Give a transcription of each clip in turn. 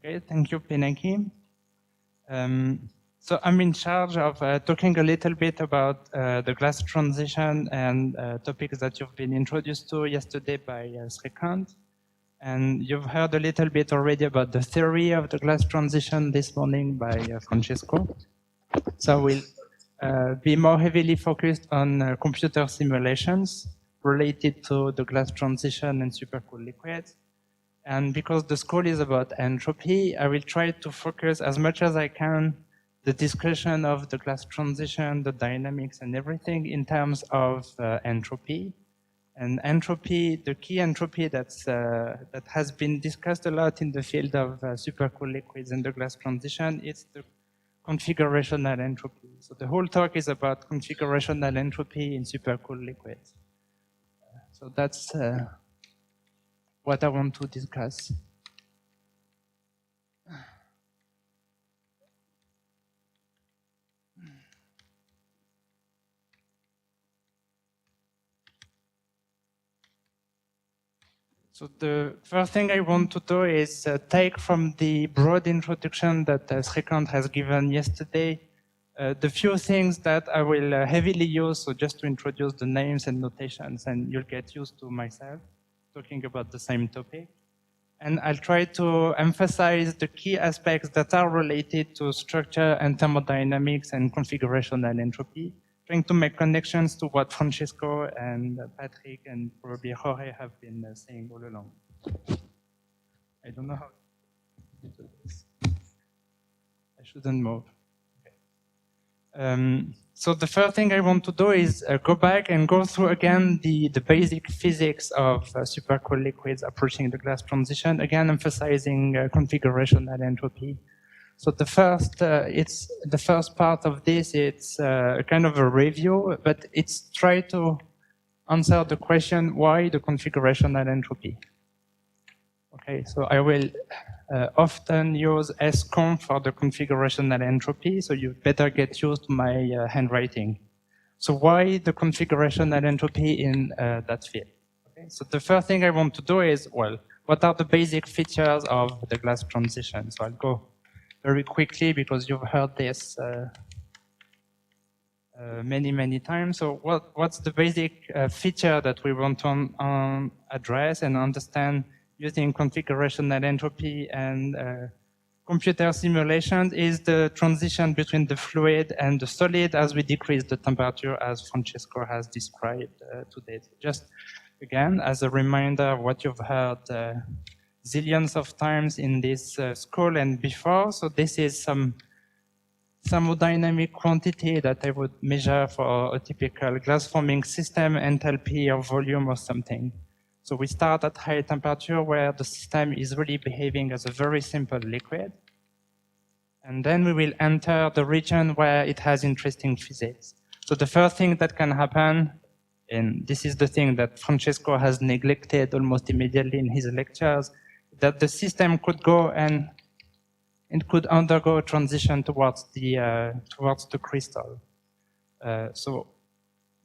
Okay, thank you, Pinaki. So I'm in charge of talking a little bit about the glass transition and topics that you've been introduced to yesterday by Srikanth. And you've heard a little bit already about the theory of the glass transition this morning by Francesco. So we'll be more heavily focused on computer simulations related to the glass transition and supercooled liquids. And because the school is about entropy, I will try to focus as much as I can the discussion of the glass transition, the dynamics and everything in terms of entropy. And entropy, the key entropy that has been discussed a lot in the field of supercooled liquids and the glass transition, it's the configurational entropy. So the whole talk is about configurational entropy in supercooled liquids. So that's what I want to discuss. So the first thing I want to do is take from the broad introduction that Srikanth has given yesterday, the few things that I will heavily use, so just to introduce the names and notations, and you'll get used to myself talking about the same topic. And I'll try to emphasize the key aspects that are related to structure and thermodynamics and configurational entropy, trying to make connections to what Francesco and Patrick and probably Jorge have been saying all along. I don't know how to do this. I shouldn't move. Okay. So the first thing I want to do is go back and go through again the basic physics of supercooled liquids approaching the glass transition, again emphasizing configurational entropy. So the first, it's the first part of this. It's a kind of a review, but it's try to answer the question why the configurational entropy. Okay, so I will often use SConf for the configurational entropy. So you better get used to my handwriting. So why the configurational entropy in that field? Okay, so the first thing I want to do is, well, what are the basic features of the glass transition? So I'll go very quickly because you've heard this many times. So what's the basic feature that we want to address and understand using configurational entropy and computer simulations is the transition between the fluid and the solid as we decrease the temperature, as Francesco has described today. Just again, as a reminder of what you've heard zillions of times in this school and before. So this is some thermodynamic quantity that I would measure for a typical glass forming system, enthalpy or volume or something. So we start at high temperature where the system is really behaving as a very simple liquid. And then we will enter the region where it has interesting physics. So the first thing that can happen, and this is the thing that Francesco has neglected almost immediately in his lectures, that the system could go and it could undergo a transition towards the crystal. So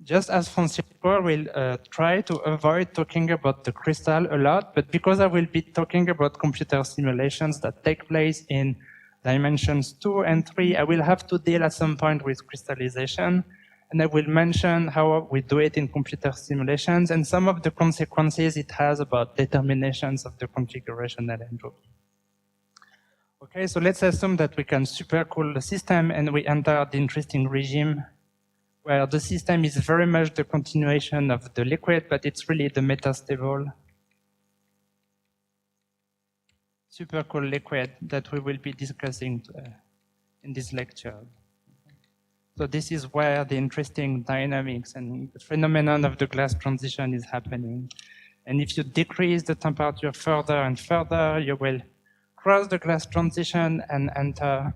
just as Francesco will try to avoid talking about the crystal a lot, but because I will be talking about computer simulations that take place in dimensions 2 and 3, I will have to deal at some point with crystallization. And I will mention how we do it in computer simulations and some of the consequences it has about determinations of the configurational entropy. Okay, so let's assume that we can supercool the system and we enter the interesting regime where the system is very much the continuation of the liquid, but it's really the metastable supercooled liquid that we will be discussing in this lecture. So this is where the interesting dynamics and the phenomenon of the glass transition is happening. And if you decrease the temperature further and further, you will cross the glass transition and enter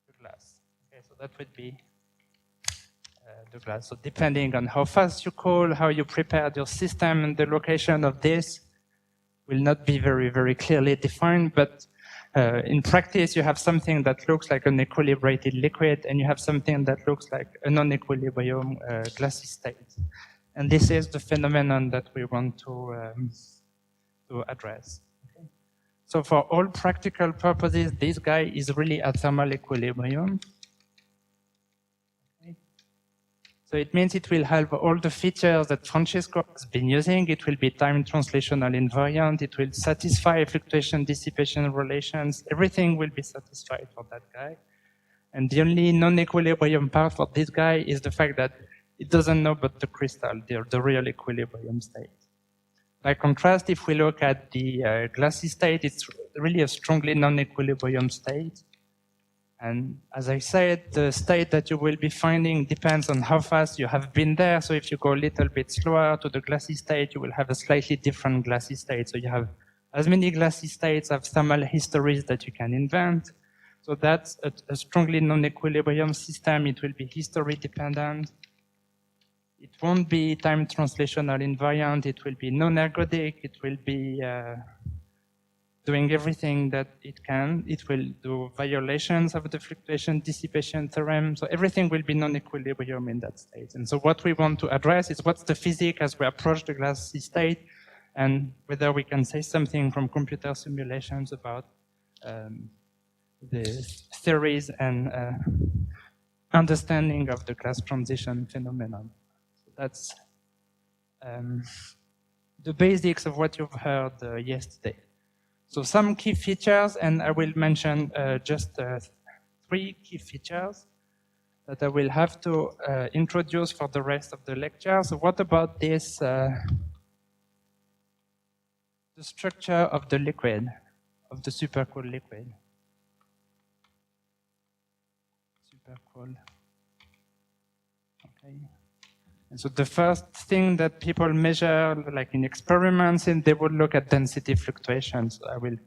the glass. Okay, so that would be the glass. So depending on how fast you cool, how you prepared your system, and the location of this will not be very clearly defined, but in practice, you have something that looks like an equilibrated liquid, and you have something that looks like a non-equilibrium glassy state. And this is the phenomenon that we want to to address. Okay. So for all practical purposes, this guy is really at thermal equilibrium. Okay. So it means it will have all the features that Francesco has been using. It will be time translational invariant. It will satisfy fluctuation dissipation relations. Everything will be satisfied for that guy. And the only non-equilibrium part for this guy is the fact that it doesn't know about the crystal, the real equilibrium state. By contrast, if we look at the glassy state, it's really a strongly non-equilibrium state. And as I said, the state that you will be finding depends on how fast you have been there. So if you go a little bit slower to the glassy state, you will have a slightly different glassy state. So you have as many glassy states of thermal histories that you can invent. So that's a strongly non-equilibrium system. It will be history dependent. It won't be time translational invariant. It will be non-ergodic. It will be doing everything that it can. It will do violations of the fluctuation dissipation theorem. So everything will be non-equilibrium in that state. And so what we want to address is what's the physics as we approach the glassy state, and whether we can say something from computer simulations about the theories and understanding of the glass transition phenomenon. So that's the basics of what you've heard yesterday. So some key features, and I will mention just 3 key features that I will have to introduce for the rest of the lecture. So what about this, the structure of the liquid, of the supercooled liquid? Supercooled. Okay. And so the first thing that people measure, like in experiments, and they would look at density fluctuations. I will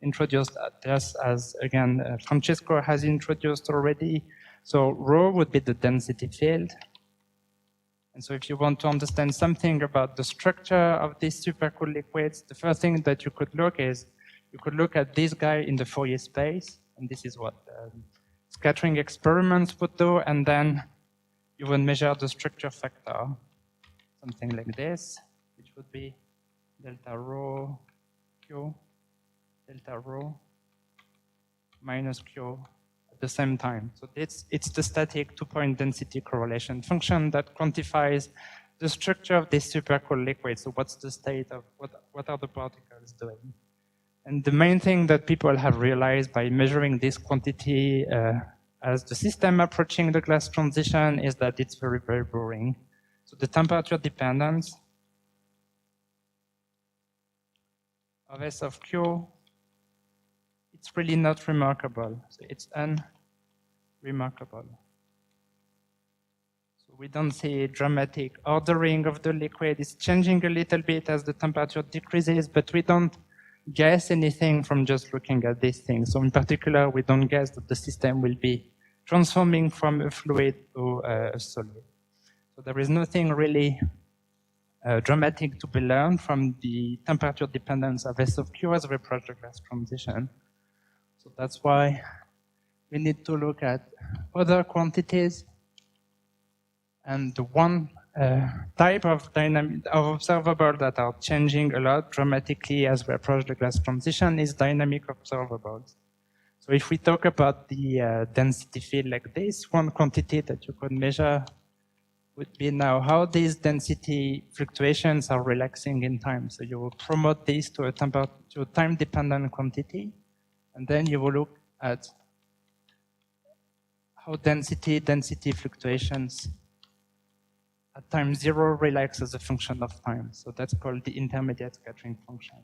introduce this as, again, Francesco has introduced already. So rho would be the density field. And so if you want to understand something about the structure of these supercooled liquids, the first thing that you could look is, you could look at this guy in the Fourier space, and this is what scattering experiments would do, and then you would measure the structure factor, something like this, which would be delta rho Q, delta rho minus Q at the same time. So it's the static 2-point density correlation function that quantifies the structure of this supercooled liquid. So what's the state of, what are the particles doing? And the main thing that people have realized by measuring this quantity as the system approaching the glass transition is that it's very, very boring. So the temperature dependence of S of Q, it's really not remarkable. So it's unremarkable. So we don't see dramatic ordering of the liquid. It's changing a little bit as the temperature decreases, but we don't guess anything from just looking at these things. So in particular, we don't guess that the system will be transforming from a fluid to a solid. So there is nothing really dramatic to be learned from the temperature dependence of S of Q as we approach the glass transition. So that's why we need to look at other quantities. And the one type of observable that are changing a lot dramatically as we approach the glass transition is dynamic observables. So if we talk about the density field like this, one quantity that you could measure would be now how these density fluctuations are relaxing in time. So you will promote this to a time-dependent quantity, and then you will look at how density fluctuations at time 0 relax as a function of time. So that's called the intermediate scattering function.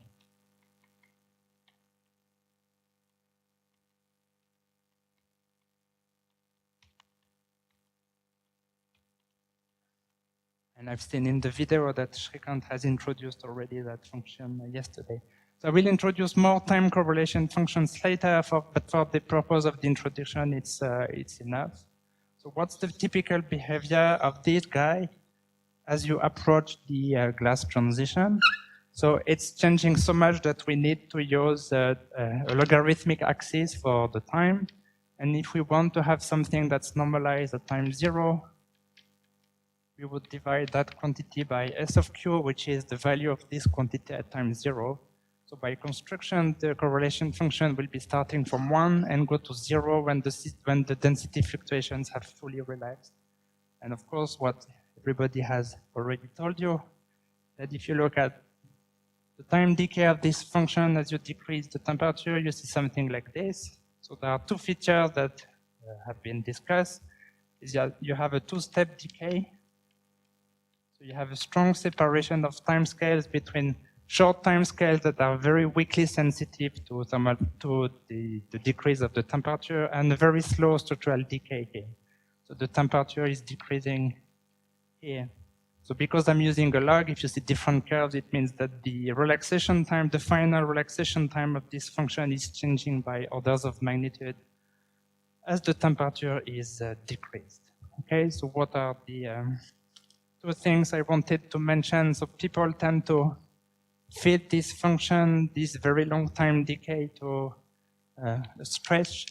And I've seen in the video that Srikanth has introduced already that function yesterday. So I will introduce more time correlation functions later, but for the purpose of the introduction, it's enough. So what's the typical behavior of this guy as you approach the glass transition? So it's changing so much that we need to use a logarithmic axis for the time. And if we want to have something that's normalized at time 0, we would divide that quantity by S of Q, which is the value of this quantity at time 0. So by construction, the correlation function will be starting from 1 and go to 0 when the density fluctuations have fully relaxed. And of course, what everybody has already told you, that if you look at the time decay of this function as you decrease the temperature, you see something like this. So there are two features that have been discussed. Is that you have a two-step decay. So you have a strong separation of timescales between short timescales that are very weakly sensitive to the decrease of the temperature and a very slow structural decay here. So the temperature is decreasing here. So because I'm using a log, if you see different curves, it means that the relaxation time, the final relaxation time of this function is changing by orders of magnitude as the temperature is decreased. Okay, so what are the two things I wanted to mention? So people tend to fit this function, this very long time decay, to a stretch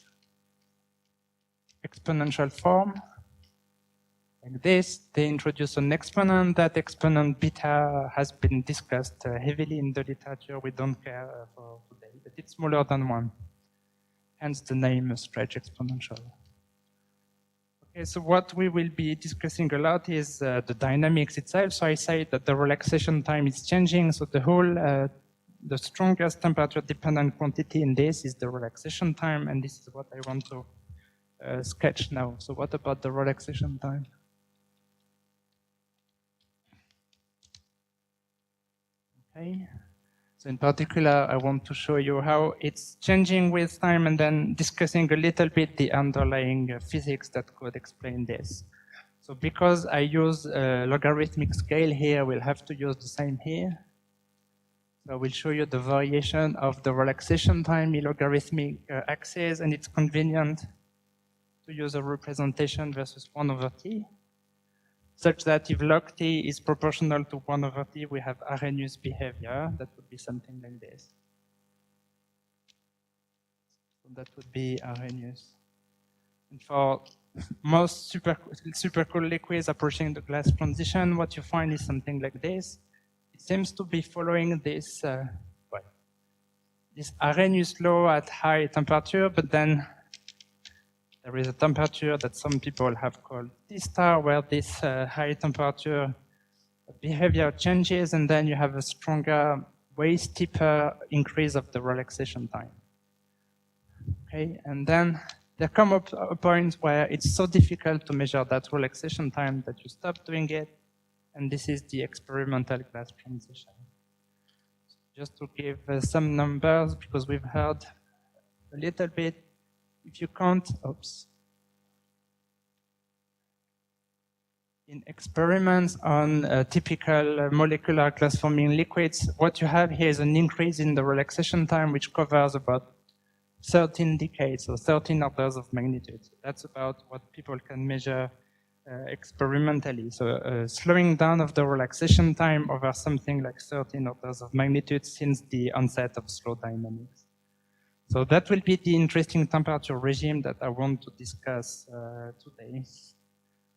exponential form. Like this, they introduce an exponent. That exponent beta has been discussed heavily in the literature. We don't care for today, but it's smaller than 1. Hence the name stretch exponential. Okay, so what we will be discussing a lot is the dynamics itself. So I say that the relaxation time is changing. So the whole, the strongest temperature-dependent quantity in this is the relaxation time, and this is what I want to sketch now. So what about the relaxation time? Okay. So in particular, I want to show you how it's changing with time and then discussing a little bit the underlying physics that could explain this. So because I use a logarithmic scale here, we'll have to use the same here. So I will show you the variation of the relaxation time in logarithmic axis, and it's convenient to use a representation versus 1 over t, such that if log t is proportional to 1 over t, we have Arrhenius behavior. That would be something like this. So that would be Arrhenius. And for most super cool liquids approaching the glass transition, what you find is something like this. It seems to be following this, this Arrhenius law at high temperature, but then there is a temperature that some people have called T star, where this high temperature behavior changes, and then you have a stronger, way steeper increase of the relaxation time. Okay, and then there come up a point where it's so difficult to measure that relaxation time that you stop doing it, and this is the experimental glass transition. Just to give some numbers, because we've heard a little bit. If you count, in experiments on typical molecular glass-forming liquids, what you have here is an increase in the relaxation time, which covers about 13 decades, or 13 orders of magnitude. So that's about what people can measure experimentally. So slowing down of the relaxation time over something like 13 orders of magnitude since the onset of slow dynamics. So that will be the interesting temperature regime that I want to discuss today.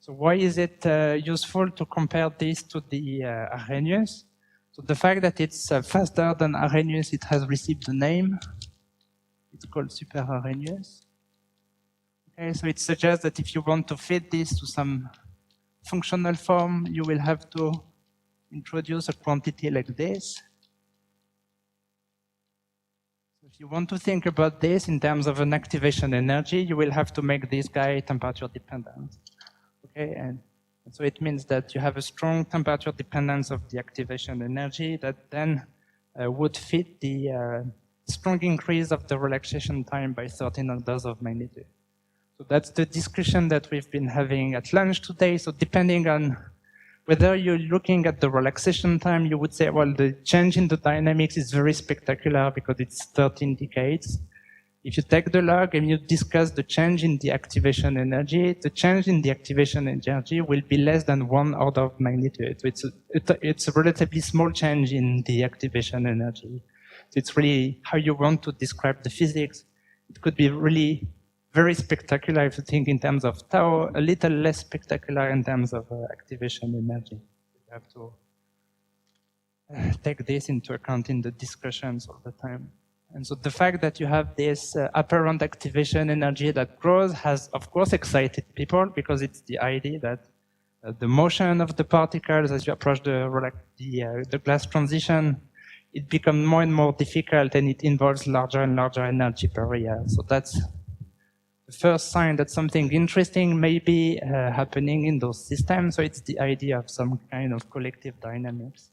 So why is it useful to compare this to the Arrhenius? So the fact that it's faster than Arrhenius, it has received a name. It's called Super-Arrhenius. Okay, so it suggests that if you want to fit this to some functional form, you will have to introduce a quantity like this. If you want to think about this in terms of an activation energy, you will have to make this guy temperature dependent. Okay, and so it means that you have a strong temperature dependence of the activation energy that then would fit the strong increase of the relaxation time by 13 orders of magnitude. So that's the discussion that we've been having at lunch today. So depending on whether you're looking at the relaxation time, you would say, well, the change in the dynamics is very spectacular because it's 13 decades. If you take the log and you discuss the change in the activation energy, the change in the activation energy will be less than 1 order of magnitude. So it's a relatively small change in the activation energy. So it's really how you want to describe the physics. It could be really very spectacular if you think in terms of tau, a little less spectacular in terms of activation energy. You have to take this into account in the discussions all the time. And so the fact that you have this apparent activation energy that grows has, of course, excited people, because it's the idea that the motion of the particles as you approach the glass transition, it becomes more and more difficult, and it involves larger and larger energy per area. So that's the first sign that something interesting may be happening in those systems. So it's the idea of some kind of collective dynamics.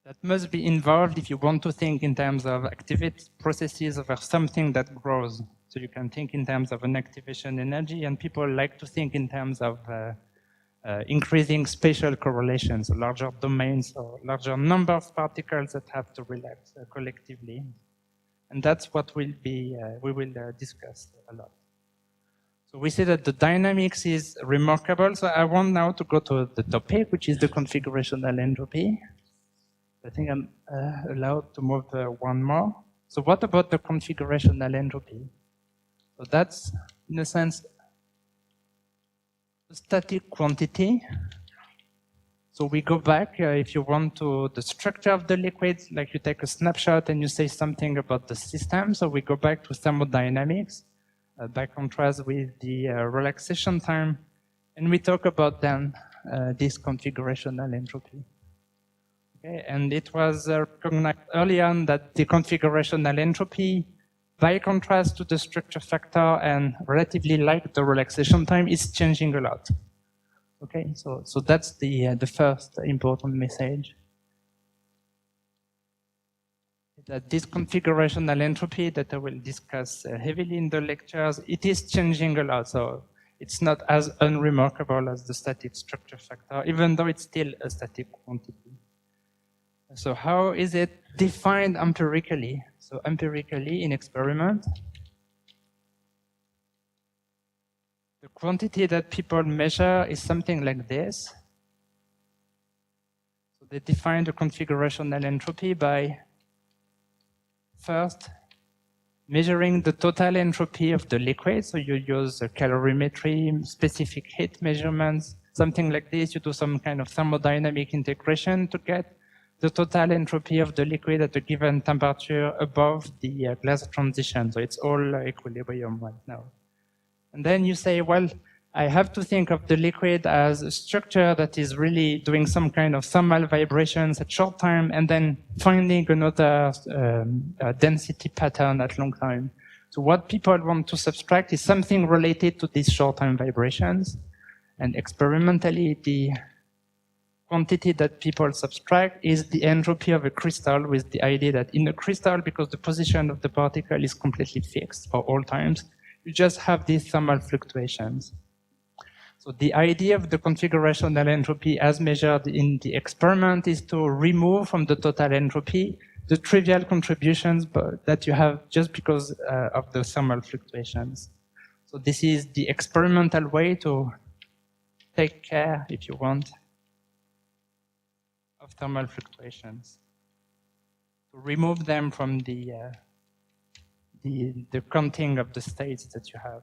That must be involved if you want to think in terms of activity processes over something that grows. So you can think in terms of an activation energy, and people like to think in terms of increasing spatial correlations, so larger domains or larger number of particles that have to relax collectively. And that's what we will discuss a lot. So we see that the dynamics is remarkable. So I want now to go to the topic, which is the configurational entropy. I think I'm allowed to move one more. So what about the configurational entropy? So that's, in a sense, a static quantity. So we go back, if you want, to the structure of the liquid, like you take a snapshot and you say something about the system. So we go back to thermodynamics, by contrast with the relaxation time, and we talk about then this configurational entropy. Okay, and it was recognized early on that the configurational entropy, by contrast to the structure factor and relatively like the relaxation time, is changing a lot. Okay, so that's the first important message. That this configurational entropy that I will discuss heavily in the lectures, it is changing a lot. So it's not as unremarkable as the static structure factor, even though it's still a static quantity. So how is it defined empirically? So empirically in experiment, the quantity that people measure is something like this. So they define the configurational entropy by first measuring the total entropy of the liquid. So you use calorimetry, specific heat measurements, something like this. You do some kind of thermodynamic integration to get the total entropy of the liquid at a given temperature above the glass transition. So it's all equilibrium right now. And then you say, well, I have to think of the liquid as a structure that is really doing some kind of thermal vibrations at short time, and then finding another density pattern at long time. So what people want to subtract is something related to these short time vibrations. And experimentally, the quantity that people subtract is the entropy of a crystal, with the idea that in a crystal, because the position of the particle is completely fixed for all times, you just have these thermal fluctuations. So the idea of the configurational entropy as measured in the experiment is to remove from the total entropy the trivial contributions that you have just because of the thermal fluctuations. So this is the experimental way to take care, if you want, of thermal fluctuations, to remove them from the counting of the states that you have.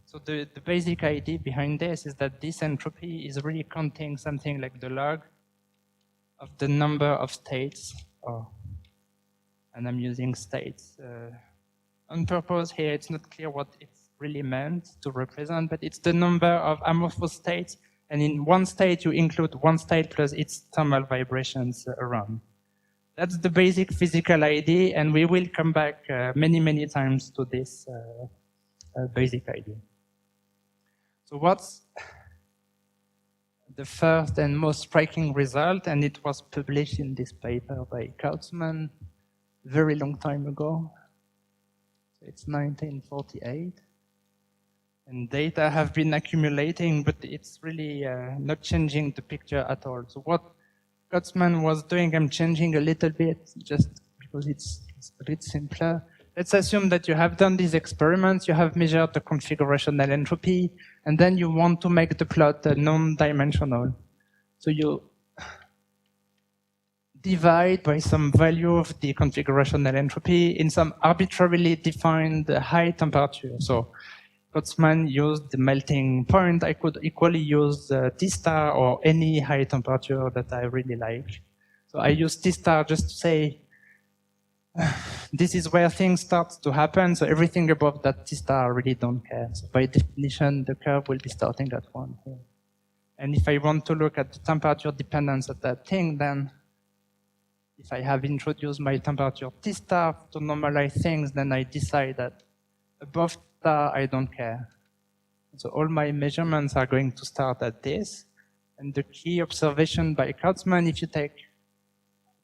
So the basic idea behind this is that this entropy is really counting something like the log of the number of states, and I'm using states on purpose here. It's not clear what it's really meant to represent, but it's the number of amorphous states. And in one state, you include one state plus its thermal vibrations around. That's the basic physical idea, and we will come back many, many times to this basic idea. So what's the first and most striking result? And it was published in this paper by Kautzmann very long time ago. So it's 1948. And data have been accumulating, but it's really not changing the picture at all. So what Kautzmann was doing, I'm changing a little bit just because it's a bit simpler. Let's assume that you have done these experiments, you have measured the configurational entropy, and then you want to make the plot non-dimensional. So you divide by some value of the configurational entropy in some arbitrarily defined high temperature. So Kurtzman used the melting point, I could equally use T-star or any high temperature that I really like. So I use T-star just to say, this is where things start to happen, so everything above that T-star I really don't care. So by definition, the curve will be starting at 1 here. And if I want to look at the temperature dependence of that thing, then if I have introduced my temperature T-star to normalize things, then I decide that above star, I don't care. So all my measurements are going to start at this. And the key observation by Kurtzman, if you take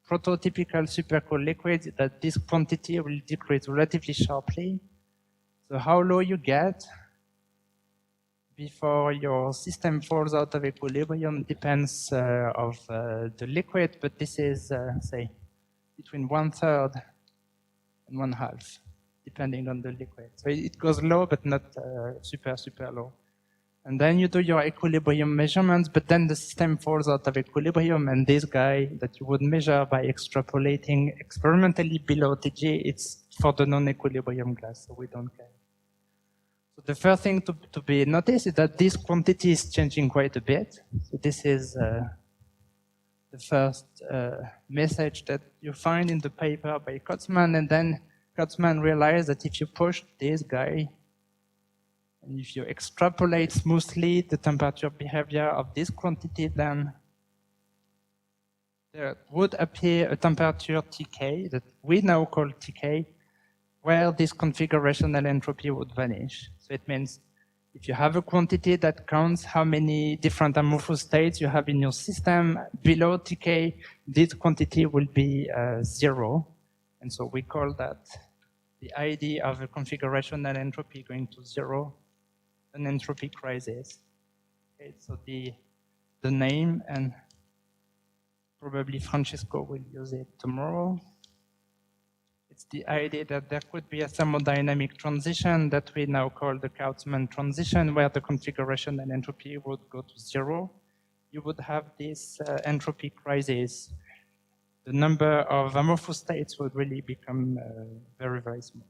prototypical supercool liquids, that this quantity will decrease relatively sharply. So how low you get before your system falls out of equilibrium depends of the liquid, but this is, say, between 1/3 and 1/2. Depending on the liquid. So it goes low, but not super, super low. And then you do your equilibrium measurements, but then the system falls out of equilibrium, and this guy that you would measure by extrapolating experimentally below TG, it's for the non-equilibrium glass, so we don't care. So the first thing to be noticed is that this quantity is changing quite a bit. So this is the first message that you find in the paper by Kurtzman, and then Kurtzman realized that if you push this guy, and if you extrapolate smoothly the temperature behavior of this quantity, then there would appear a temperature Tk that we now call Tk, where this configurational entropy would vanish. So it means if you have a quantity that counts how many different amorphous states you have in your system, below Tk, this quantity will be 0. And so we call that the idea of a configurational entropy going to 0, an entropy crisis. Okay, so the name, and probably Francesco will use it tomorrow. It's the idea that there could be a thermodynamic transition that we now call the Kurtzman transition, where the configurational entropy would go to 0. You would have this entropy crisis. The number of amorphous states would really become very, very small.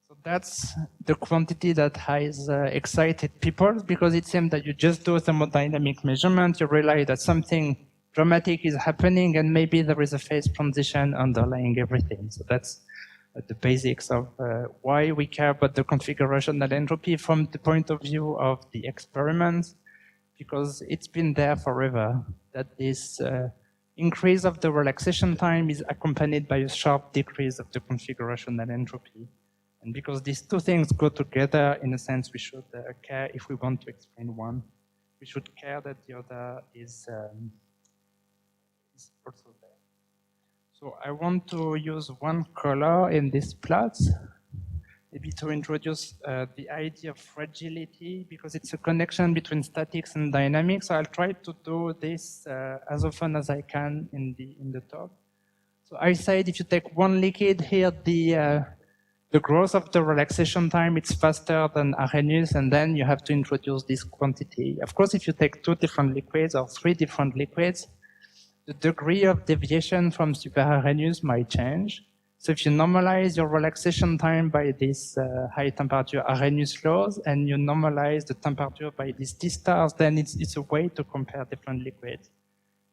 So that's the quantity that has excited people, because it seems that you just do a thermodynamic measurement, you realize that something dramatic is happening, and maybe there is a phase transition underlying everything. So that's the basics of why we care about the configurational entropy from the point of view of the experiments, because it's been there forever, that this increase of the relaxation time is accompanied by a sharp decrease of the configurational entropy. And because these two things go together, in a sense, we should care if we want to explain one. We should care that the other is also there. So I want to use one color in this plot, maybe to introduce the idea of fragility, because it's a connection between statics and dynamics. So I'll try to do this as often as I can in the talk. So I said if you take one liquid here, the growth of the relaxation time, it's faster than Arrhenius, and then you have to introduce this quantity. Of course, if you take 2 different liquids or 3 different liquids, the degree of deviation from Super-Arrhenius might change. So if you normalize your relaxation time by this high temperature Arrhenius laws, and you normalize the temperature by these T-stars, then it's a way to compare different liquids.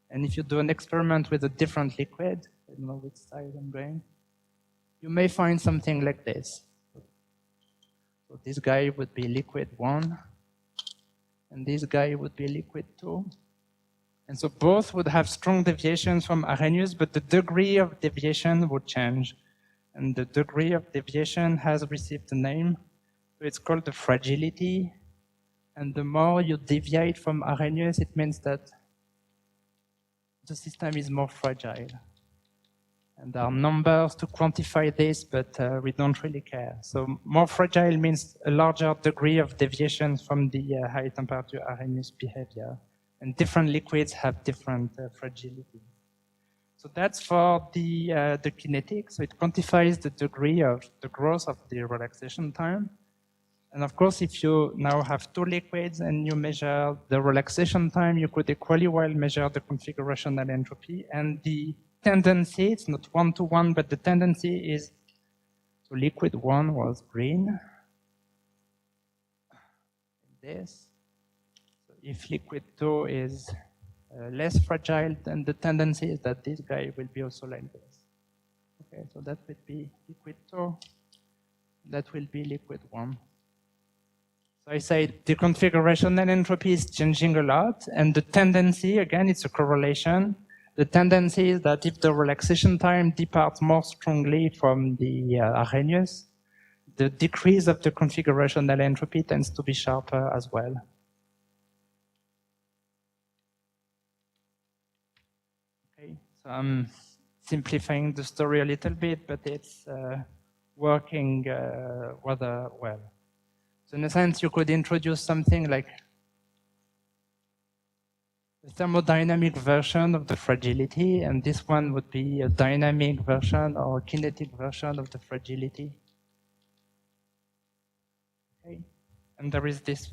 And if you do an experiment with a different liquid, I don't know which side I'm going, you may find something like this. So this guy would be liquid 1, and this guy would be liquid 2. And so both would have strong deviations from Arrhenius, but the degree of deviation would change. And the degree of deviation has received a name. So it's called the fragility. And the more you deviate from Arrhenius, it means that the system is more fragile. And there are numbers to quantify this, but we don't really care. So more fragile means a larger degree of deviation from the high temperature Arrhenius behavior. And different liquids have different fragility. So that's for the kinetic. So it quantifies the degree of the growth of the relaxation time. And of course, if you now have 2 liquids and you measure the relaxation time, you could equally well measure the configurational entropy. And the tendency, it's not 1-to-1, but the tendency is, so liquid 1 was green, this. So if liquid 2 is less fragile, then the tendency is that this guy will be also like this. Okay, so that would be liquid 2. That will be liquid 1. So I say the configurational entropy is changing a lot, and the tendency, again, it's a correlation. The tendency is that if the relaxation time departs more strongly from the Arrhenius, the decrease of the configurational entropy tends to be sharper as well. Okay, so I'm simplifying the story a little bit, but it's working rather well. So in a sense, you could introduce something like a thermodynamic version of the fragility, and this one would be a dynamic version or a kinetic version of the fragility. Okay. And there is this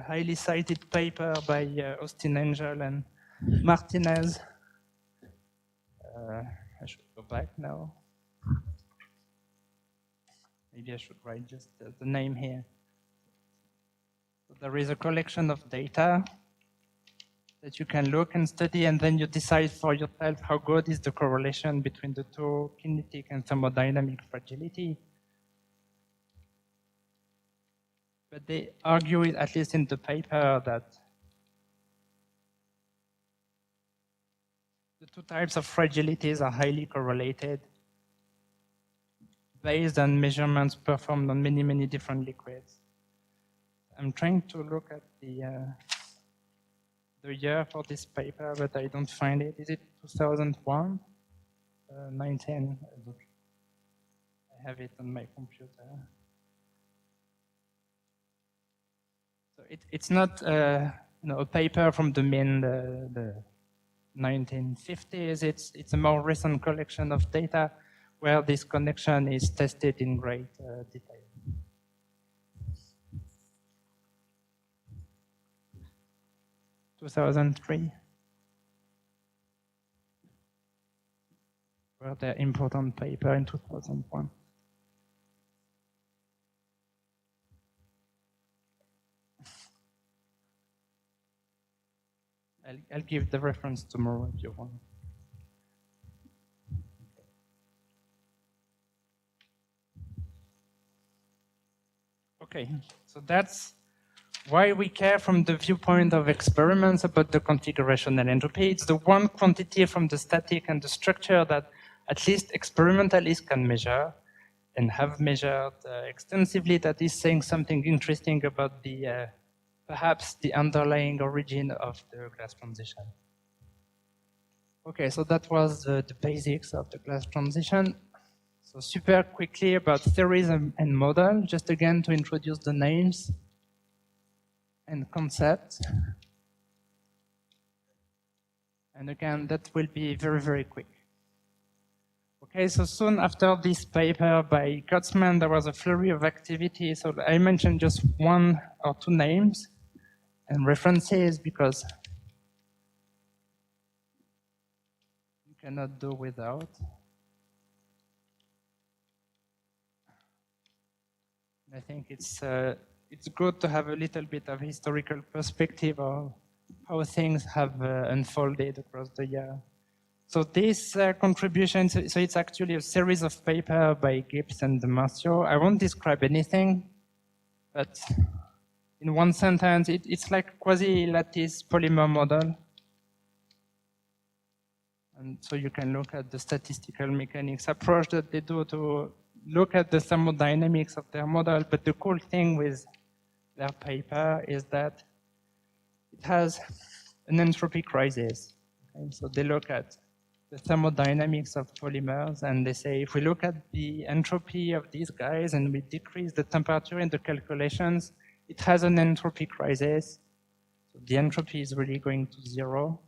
highly cited paper by Austin Angel and Martinez. I should go back now. Maybe I should write just the name here. So there is a collection of data that you can look and study, and then you decide for yourself how good is the correlation between the two, kinetic and thermodynamic fragility. But they argue, at least in the paper, that the two types of fragilities are highly correlated based on measurements performed on many, many different liquids. I'm trying to look at the year for this paper, but I don't find it. Is it 2001? 19? I have it on my computer. So it's not a paper from the the 1950s. It's a more recent collection of data where this connection is tested in great detail. In 2003 were the important paper in 2001. I'll give the reference tomorrow if you want. Okay, so that's why we care from the viewpoint of experiments about the configurational entropy. It's the one quantity from the static and the structure that at least experimentalists can measure and have measured extensively, that is saying something interesting about the perhaps the underlying origin of the glass transition. Okay, so that was the basics of the glass transition. So super quickly about theories and model, just again to introduce the names and concepts. And again, that will be very, very quick. Okay, so soon after this paper by Kurchan, there was a flurry of activity. So I mentioned just one or two names and references because you cannot do without. I think it's good to have a little bit of historical perspective of how things have unfolded across the year. So this contribution, so it's actually a series of papers by Gibbs and Marcio. I won't describe anything, but in one sentence, it's like quasi-lattice polymer model. And so you can look at the statistical mechanics approach that they do to look at the thermodynamics of their model. But the cool thing with their paper is that it has an entropy crisis. Okay? So they look at the thermodynamics of polymers, and they say, if we look at the entropy of these guys and we decrease the temperature in the calculations, it has an entropy crisis. So the entropy is really going to zero.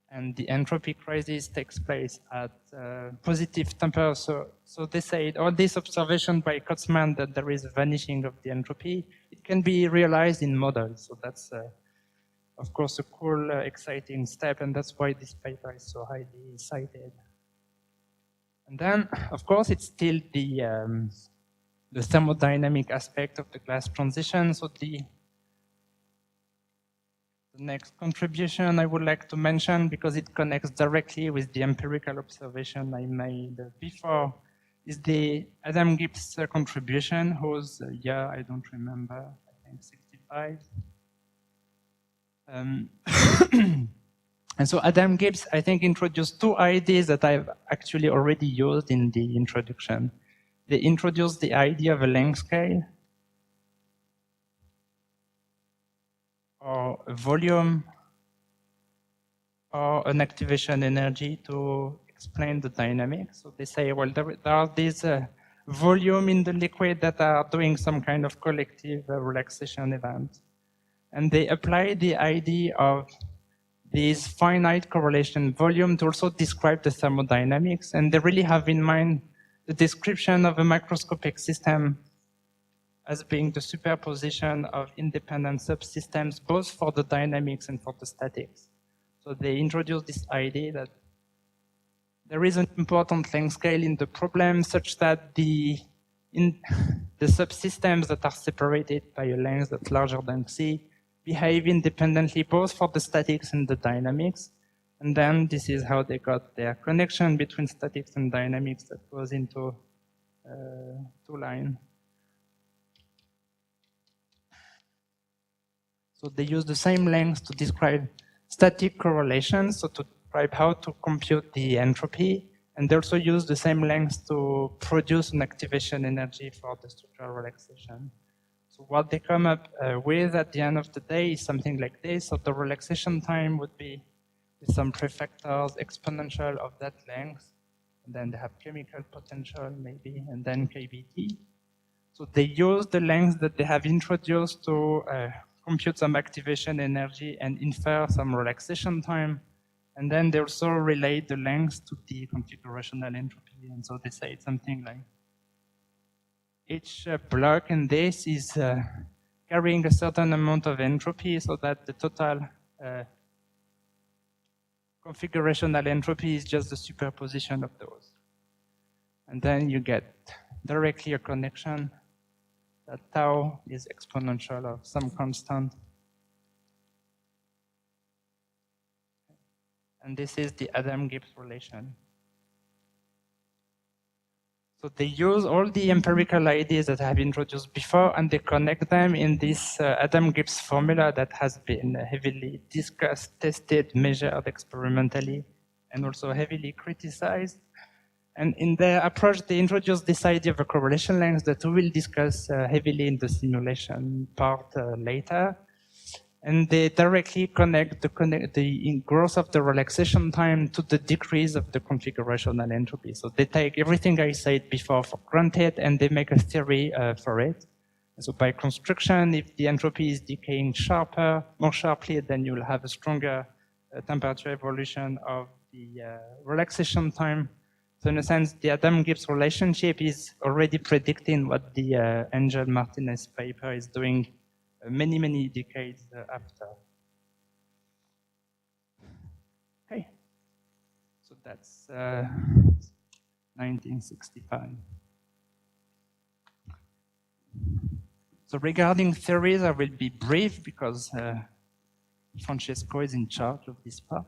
And the entropy crisis takes place at positive temperature. So they say all this observation by Kurchan that there is a vanishing of the entropy, it can be realized in models. So that's, of course, a cool, exciting step, and that's why this paper is so highly cited. And then, of course, it's still the thermodynamic aspect of the glass transition. So the The next contribution I would like to mention, because it connects directly with the empirical observation I made before, is the Adam Gibbs contribution, whose year I don't remember, I think 65. And so Adam Gibbs, I think, introduced two ideas that I've actually already used in the introduction. They introduced the idea of a length scale, or a volume, or an activation energy to explain the dynamics. So they say, well, there are these volume in the liquid that are doing some kind of collective relaxation event. And they apply the idea of this finite correlation volume to also describe the thermodynamics. And they really have in mind the description of a macroscopic system as being the superposition of independent subsystems, both for the dynamics and for the statics. So they introduce this idea that there is an important length scale in the problem such that the subsystems that are separated by a length that's larger than c behave independently both for the statics and the dynamics. And then this is how they got their connection between statics and dynamics that goes into two lines. So they use the same length to describe static correlations, so to describe how to compute the entropy, and they also use the same length to produce an activation energy for the structural relaxation. So what they come up with at the end of the day is something like this. So the relaxation time would be with some prefactors exponential of that length, and then they have chemical potential maybe, and then KBT. So they use the length that they have introduced to compute some activation energy and infer some relaxation time. And then they also relate the length to the configurational entropy. And so they say something like each block in this is carrying a certain amount of entropy so that the total configurational entropy is just the superposition of those. And then you get directly a connection that tau is exponential of some constant. And this is the Adam-Gibbs relation. So they use all the empirical ideas that I have introduced before, and they connect them in this Adam-Gibbs formula that has been heavily discussed, tested, measured experimentally, and also heavily criticized. And in their approach, they introduce this idea of a correlation length that we will discuss heavily in the simulation part later. And they directly connect the growth of the relaxation time to the decrease of the configurational entropy. So they take everything I said before for granted, and they make a theory for it. So by construction, if the entropy is decaying more sharply, then you'll have a stronger temperature evolution of the relaxation time. So in a sense, the Adam-Gibbs relationship is already predicting what the Angel-Martinez paper is doing many, many decades after. Okay, so that's 1965. So regarding theories, I will be brief because Francesco is in charge of this part.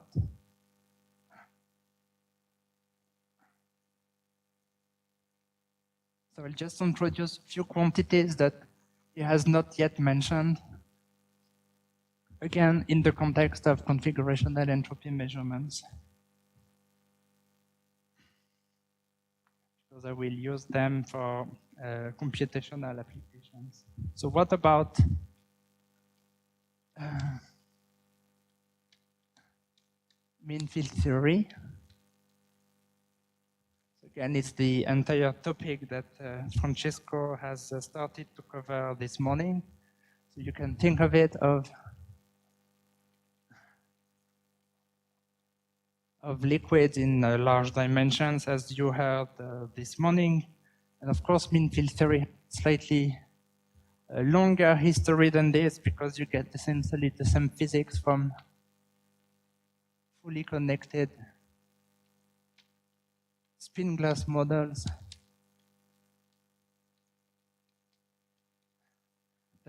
So I'll just introduce a few quantities that he has not yet mentioned. Again, in the context of configurational entropy measurements. Because I will use them for computational applications. So what about mean field theory? Again, it's the entire topic that Francesco has started to cover this morning. So you can think of it of liquids in large dimensions, as you heard this morning. And of course, mean field theory has slightly longer history than this, because you get essentially the same physics from fully connected spin glass models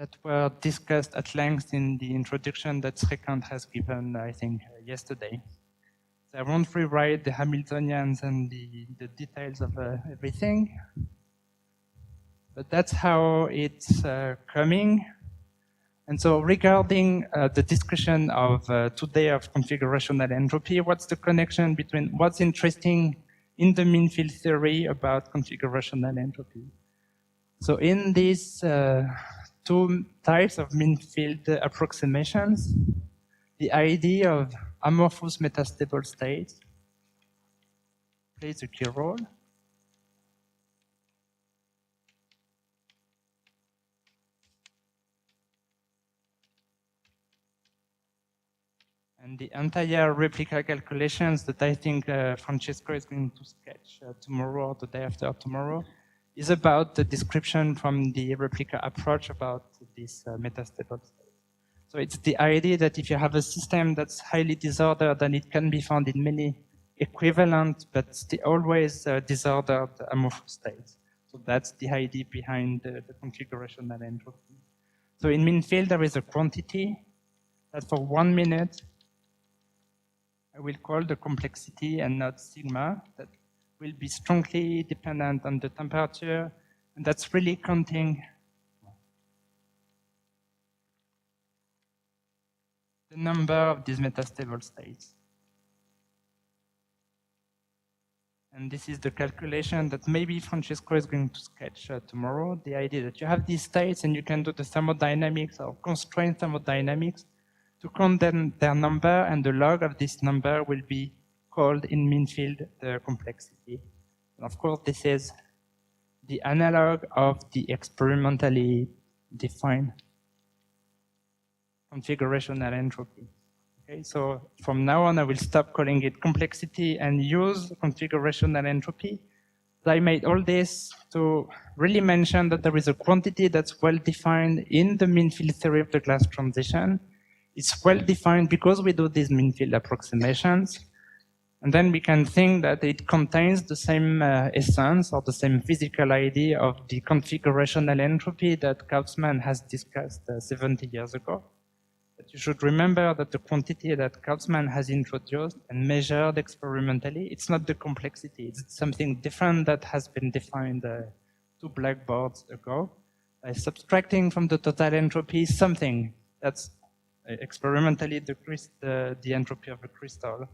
that were discussed at length in the introduction that Srikanth has given, I think, yesterday. So I won't rewrite the Hamiltonians and the details of everything, but that's how it's coming. And so regarding the discussion of today of configurational entropy, what's the connection between what's interesting in the mean field theory about configurational entropy? So in these two types of mean field approximations, the idea of amorphous metastable states plays a key role. And the entire replica calculations that I think Francesco is going to sketch tomorrow or the day after tomorrow is about the description from the replica approach about this metastable state. So it's the idea that if you have a system that's highly disordered, then it can be found in many equivalent, but still always disordered amorphous states. So that's the idea behind the configurational entropy. So in mean field, there is a quantity that for 1 minute, I will call the complexity and not sigma, that will be strongly dependent on the temperature, and that's really counting the number of these metastable states. And this is the calculation that maybe Francesco is going to sketch tomorrow, the idea that you have these states and you can do the thermodynamics or constraint thermodynamics to count their number, and the log of this number will be called in mean field the complexity. And of course, this is the analog of the experimentally defined configurational entropy. Okay, so from now on, I will stop calling it complexity and use configurational entropy. I made all this to really mention that there is a quantity that's well defined in the mean field theory of the glass transition. It's well defined because we do these mean field approximations. And then we can think that it contains the same essence or the same physical idea of the configurational entropy that Kautzmann has discussed 70 years ago. But you should remember that the quantity that Kautzmann has introduced and measured experimentally, it's not the complexity, it's something different that has been defined 2 blackboards ago. By subtracting from the total entropy something that's experimentally the entropy of a crystal.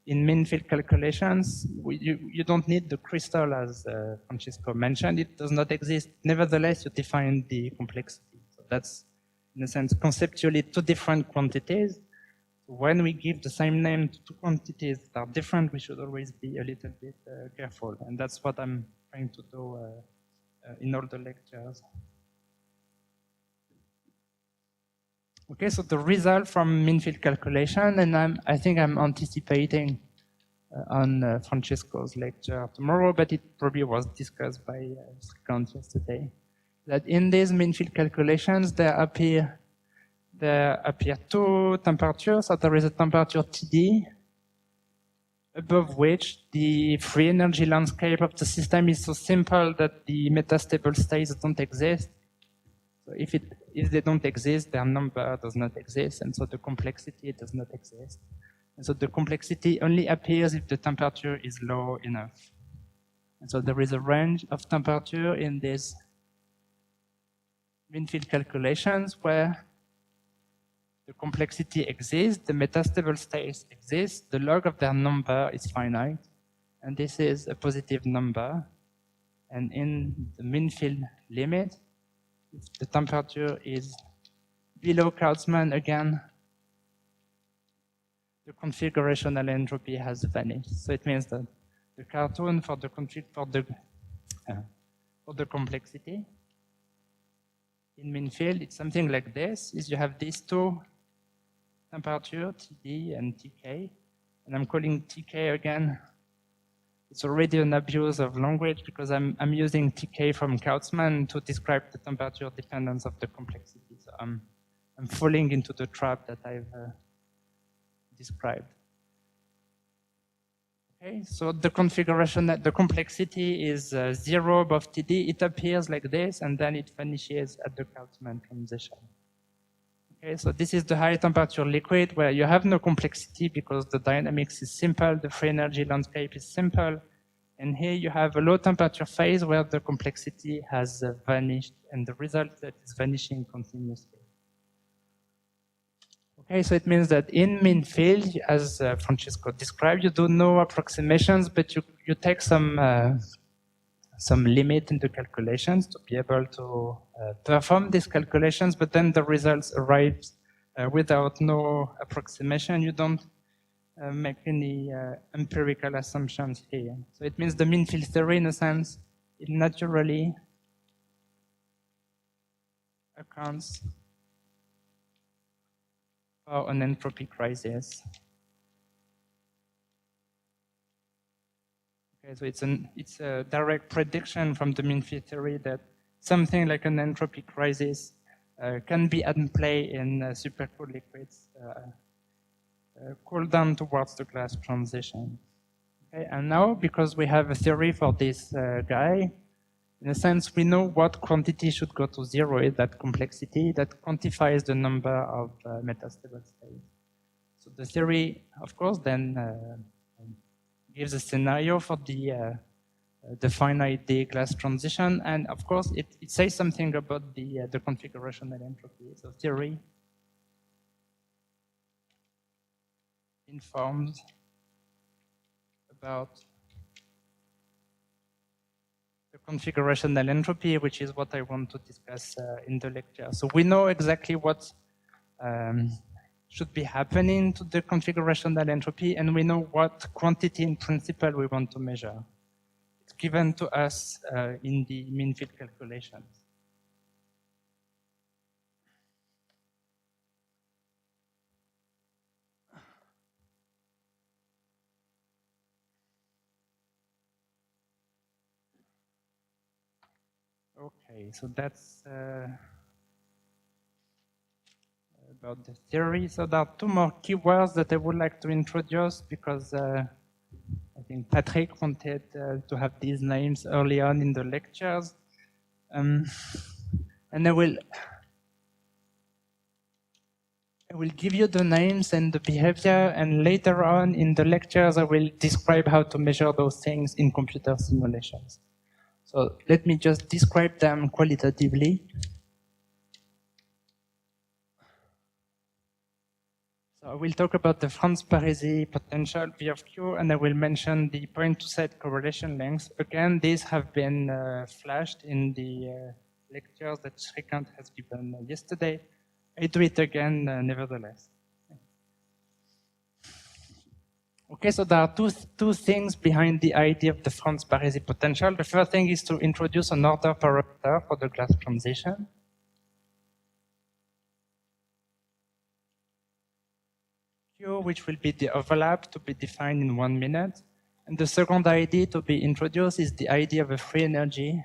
In mean field calculations, you don't need the crystal, as Francesco mentioned. It does not exist. Nevertheless, you define the complexity. So that's, in a sense, conceptually 2 different quantities. When we give the same name to 2 quantities that are different, we should always be a little bit careful. And that's what I'm trying to do in all the lectures. Okay, so the result from mean field calculation, and I think I'm anticipating on Francesco's lecture tomorrow, but it probably was discussed by Srikanth yesterday, that in these mean field calculations, there appear 2 temperatures. So there is a temperature TD, above which the free energy landscape of the system is so simple that the metastable states don't exist. So if they don't exist, their number does not exist, and so the complexity does not exist. And so the complexity only appears if the temperature is low enough. And so there is a range of temperature in these mean field calculations where the complexity exists, the metastable states exist, the log of their number is finite, and this is a positive number. And in the mean field limit, if the temperature is below Kautzmann again, the configurational entropy has vanished. So it means that the cartoon for the complexity in mean field, it's something like this: is you have these 2 temperatures, TD and TK, and I'm calling TK again. It's already an abuse of language because I'm using TK from Kautzmann to describe the temperature dependence of the complexity. So I'm falling into the trap that I've described. Okay, so the configuration, the complexity is 0 above TD. It appears like this, and then it vanishes at the Kaufman transition. Okay, so this is the high temperature liquid where you have no complexity because the dynamics is simple, the free energy landscape is simple. And here you have a low temperature phase where the complexity has vanished, and the result that is vanishing continuously. Okay, so it means that in mean field, as Francesco described, you do no approximations, but you take some limit in the calculations to be able to perform these calculations, but then the results arrive without no approximation. You don't make any empirical assumptions here. So it means the mean field theory, in a sense, it naturally accounts for an entropy crisis. Okay, so it's a direct prediction from the mean field theory that something like an entropy crisis can be at play in supercooled liquids cooled down towards the glass transition. Okay, and now, because we have a theory for this guy, in a sense, we know what quantity should go to zero, is that complexity that quantifies the number of metastable states. So the theory, of course, then gives a scenario for the finite D glass transition, and of course, it says something about the configurational entropy. So theory informs about the configurational entropy, which is what I want to discuss in the lecture. So we know exactly what should be happening to the configurational entropy, and we know what quantity in principle we want to measure. It's given to us in the mean field calculations. Okay, so that's about the theory. So there are two more keywords that I would like to introduce because I think Patrick wanted to have these names early on in the lectures. And I will give you the names and the behavior, and later on in the lectures I will describe how to measure those things in computer simulations. So let me just describe them qualitatively. So I will talk about the Franz-Parisi Potential V of Q, and I will mention the point-to-set correlation lengths. Again, these have been flashed in the lectures that Srikanth has given yesterday. I do it again nevertheless. Okay, so there are two things behind the idea of the Franz-Parisi potential. The first thing is to introduce an order parameter for the glass transition. Q, which will be the overlap to be defined in 1 minute. And the second idea to be introduced is the idea of a free energy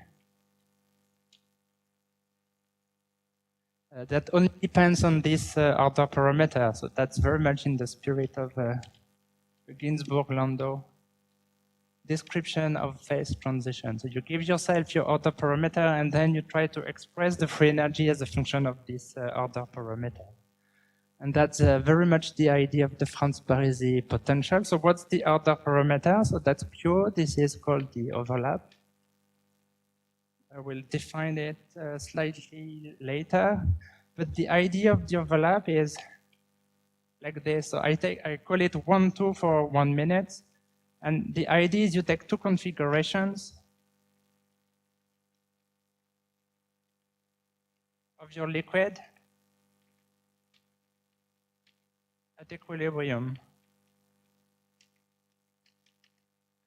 that only depends on this order parameter. So that's very much in the spirit of Ginsburg-Landau description of phase transition. So you give yourself your order parameter, and then you try to express the free energy as a function of this order parameter. And that's very much the idea of the Franz-Parisi potential. So what's the order parameter? So that's Q. This is called the overlap. I will define it slightly later. But the idea of the overlap is like this. So I call it 1, 2 for 1 minute. And the idea is you take two configurations of your liquid at equilibrium.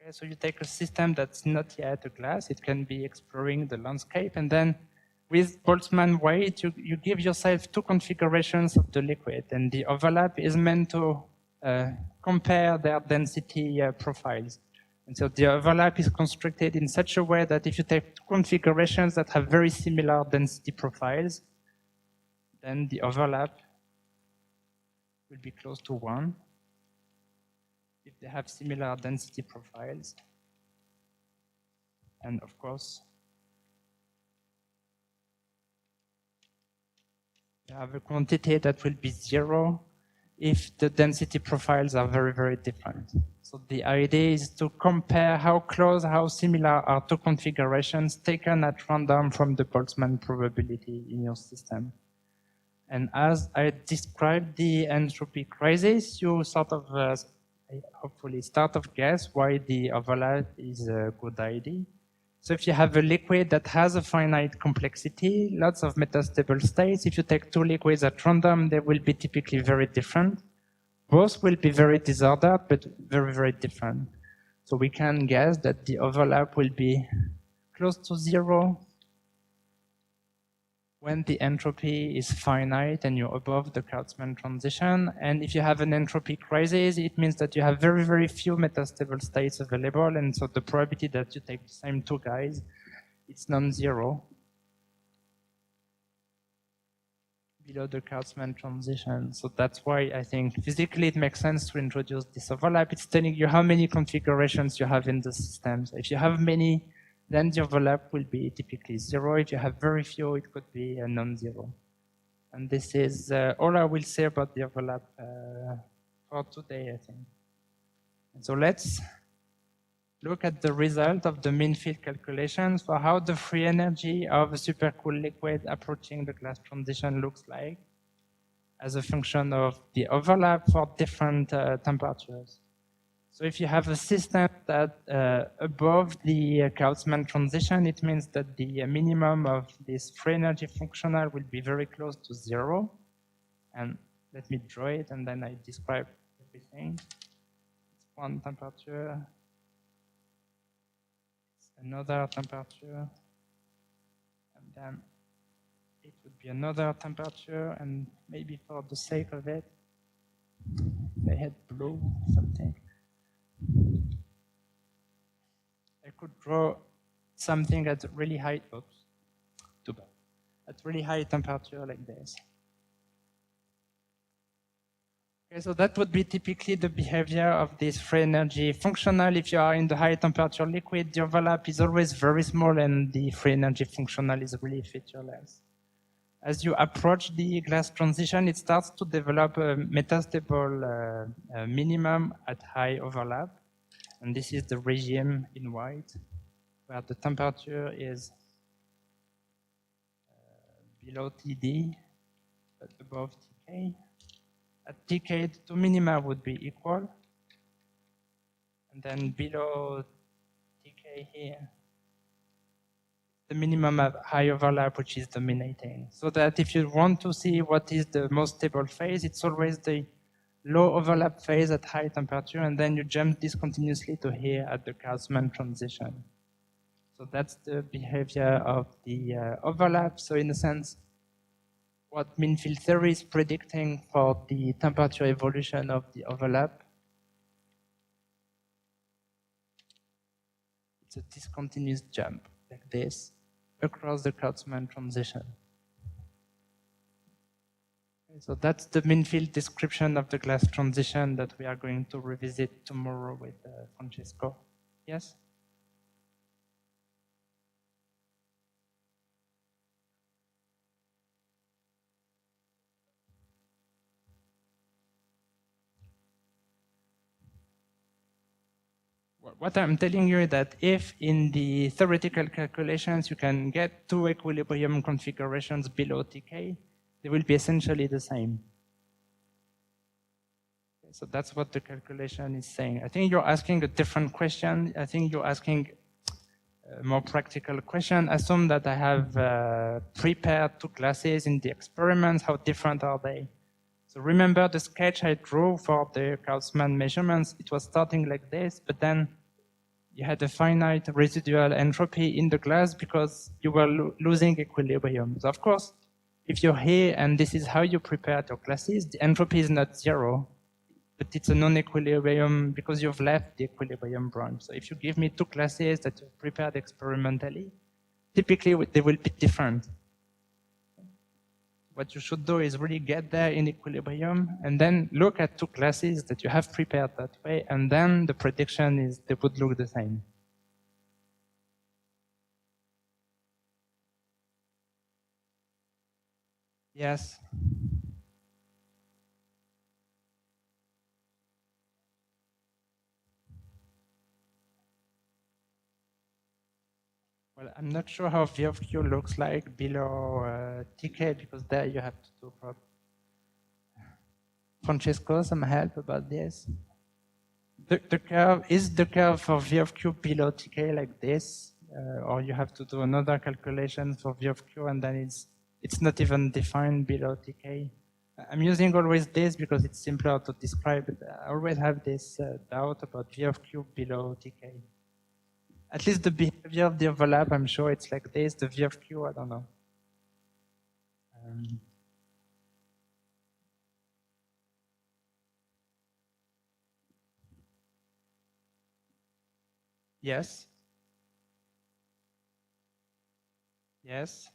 Okay, so you take a system that's not yet a glass. It can be exploring the landscape. And then with Boltzmann weight, you give yourself two configurations of the liquid. And the overlap is meant to compare their density profiles. And so the overlap is constructed in such a way that if you take two configurations that have very similar density profiles, then the overlap will be close to 1. if they have similar density profiles. And of course, you have a quantity that will be 0 if the density profiles are very, very different. So the idea is to compare how close, how similar are two configurations taken at random from the Boltzmann probability in your system. And as I described the entropy crisis, you sort of hopefully start of guess why the overlap is a good idea. So if you have a liquid that has a finite complexity, lots of metastable states, if you take two liquids at random, they will be typically very different. Both will be very disordered, but very, very different. So we can guess that the overlap will be close to 0 when the entropy is finite and you're above the Kurchan transition. And if you have an entropy crisis, it means that you have very, very few metastable states available. And so the probability that you take the same two guys, it's non-zero below the Kurchan transition. So that's why I think physically it makes sense to introduce this overlap. It's telling you how many configurations you have in the system. So if you have many, then the overlap will be typically 0. If you have very few, it could be a non-zero. And this is all I will say about the overlap for today, I think. And so let's look at the result of the mean field calculations for how the free energy of a supercool liquid approaching the glass transition looks like as a function of the overlap for different temperatures. So if you have a system that above the Kurchan transition, it means that the minimum of this free energy functional will be very close to 0. And let me draw it, and then I describe everything. It's one temperature, it's another temperature, and then it would be another temperature, and maybe for the sake of it, I had blue something. I could draw something at really high, oops, too bad, at really high temperature like this. Okay, so that would be typically the behavior of this free energy functional. If you are in the high temperature liquid, the overlap is always very small and the free energy functional is really featureless. As you approach the glass transition, it starts to develop a metastable minimum at high overlap. And this is the regime in white, where the temperature is below TD, but above TK. At TK, the two minima would be equal. And then below TK here, the minimum of high overlap, which is dominating. So that if you want to see what is the most stable phase, it's always the low overlap phase at high temperature, and then you jump discontinuously to here at the Kurchan transition. So that's the behavior of the overlap. So in a sense, what mean field theory is predicting for the temperature evolution of the overlap, it's a discontinuous jump like this across the Kurchan transition. So that's the mean field description of the glass transition that we are going to revisit tomorrow with Francesco. Yes? What I'm telling you is that if in the theoretical calculations you can get two equilibrium configurations below TK, they will be essentially the same. So that's what the calculation is saying. I think you're asking a different question. I think you're asking a more practical question. Assume that I have prepared two classes in the experiments. How different are they? So remember the sketch I drew for the Kurchan measurements. It was starting like this, but then you had a finite residual entropy in the glass because you were losing equilibrium. So of course, if you're here and this is how you prepared your classes, the entropy is not 0, but it's a non-equilibrium because you've left the equilibrium branch. So if you give me two classes that you've prepared experimentally, typically they will be different. what you should do is really get there in equilibrium and then look at two classes that you have prepared that way, and then the prediction is they would look the same. Yes. Well, I'm not sure how V of Q looks like below TK, because there you have to do probably. Francesco, some help about this? The curve, is the curve for V of Q below TK like this? Or you have to do another calculation for V of Q and then it's not even defined below TK? I'm using always this because it's simpler to describe it. I always have this doubt about V of Q below TK. At least the behavior of the overlap, I'm sure it's like this. The V of Q, I don't know. Yes. Yes.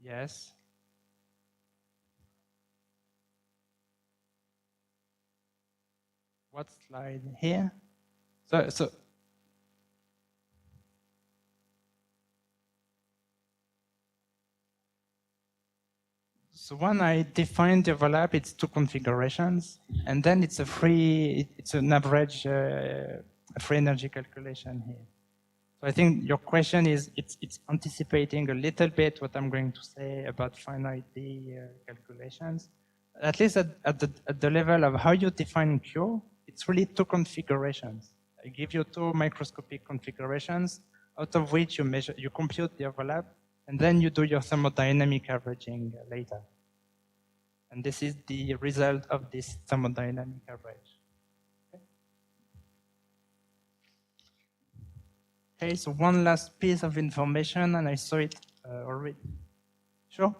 Yes. What slide here? So when I define the overlap, it's two configurations, and then it's it's an average free energy calculation here. So I think your question is, it's anticipating a little bit what I'm going to say about finite D calculations. At least at the level of how you define Q, it's really two configurations. I give you two microscopic configurations, out of which you compute the overlap, and then you do your thermodynamic averaging later. And this is the result of this thermodynamic average. Okay, so one last piece of information, and I saw it already. Sure?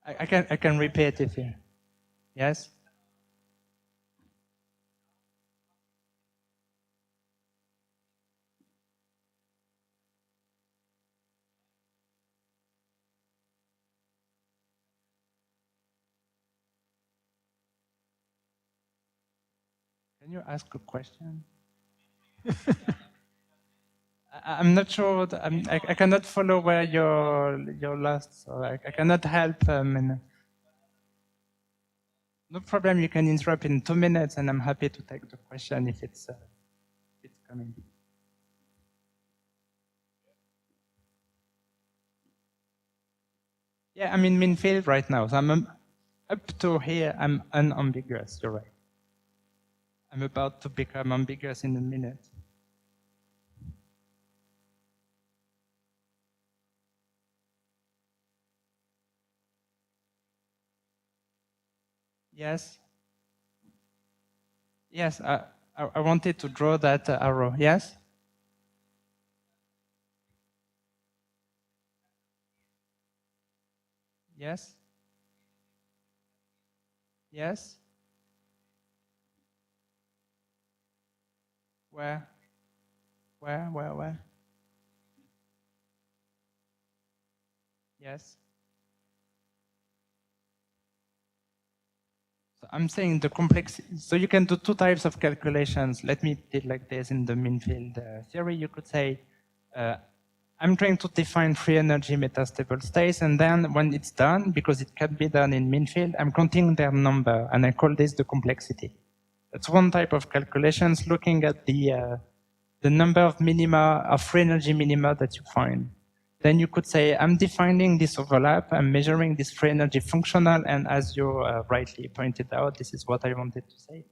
I can repeat it here. Yes? Can you ask a question? I'm not sure. I cannot follow where you're lost. So I cannot help. No problem. You can interrupt in 2 minutes, and I'm happy to take the question if it's coming. Yeah, I'm in mean field right now. So I'm up to here. I'm unambiguous. You're right. I'm about to become ambiguous in a minute. Yes. Yes, I wanted to draw that arrow. Yes? Yes? Yes? Where? Where? Yes? So I'm saying the complexity. So you can do two types of calculations. Let me do it like this in the mean field theory. You could say, I'm trying to define free energy metastable states, and then when it's done, because it can be done in mean field, I'm counting their number, and I call this the complexity. That's one type of calculations, looking at the number of minima, of free energy minima that you find. Then you could say, I'm defining this overlap, I'm measuring this free energy functional, and as you rightly pointed out, this is what I wanted to say.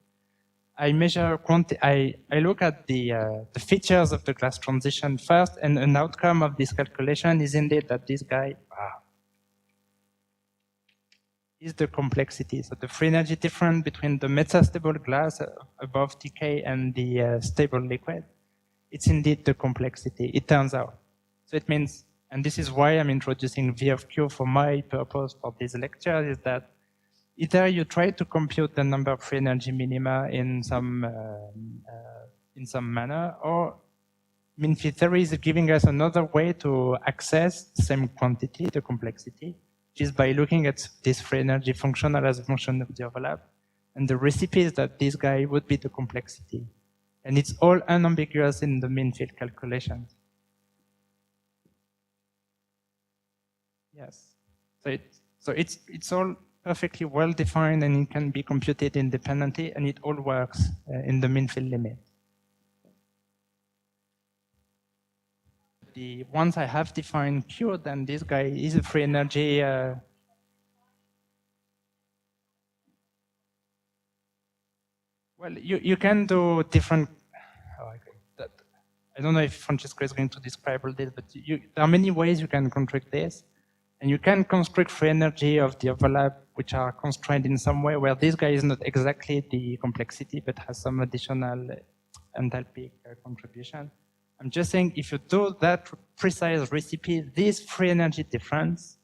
I measure, I look at the features of the glass transition first, and an outcome of this calculation is indeed that this guy is the complexity. So the free energy difference between the metastable glass above TK and the stable liquid, it's indeed the complexity, it turns out. So it means, and this is why I'm introducing V of Q for my purpose for this lecture, is that either you try to compute the number of free energy minima in some manner, or mean field theory is giving us another way to access the same quantity, the complexity, which is by looking at this free energy functional as a function of the overlap. And the recipe is that this guy would be the complexity. And it's all unambiguous in the mean field calculations. Yes. So it's all perfectly well defined, and it can be computed independently, and it all works in the mean field limit. Once I have defined Q, then this guy is a free energy. Well, you can do different. I don't know if Francesco is going to describe all this, but there are many ways you can construct this. And you can construct free energy of the overlap, which are constrained in some way, where this guy is not exactly the complexity, but has some additional enthalpy contribution. I'm just saying, if you do that precise recipe, this free energy difference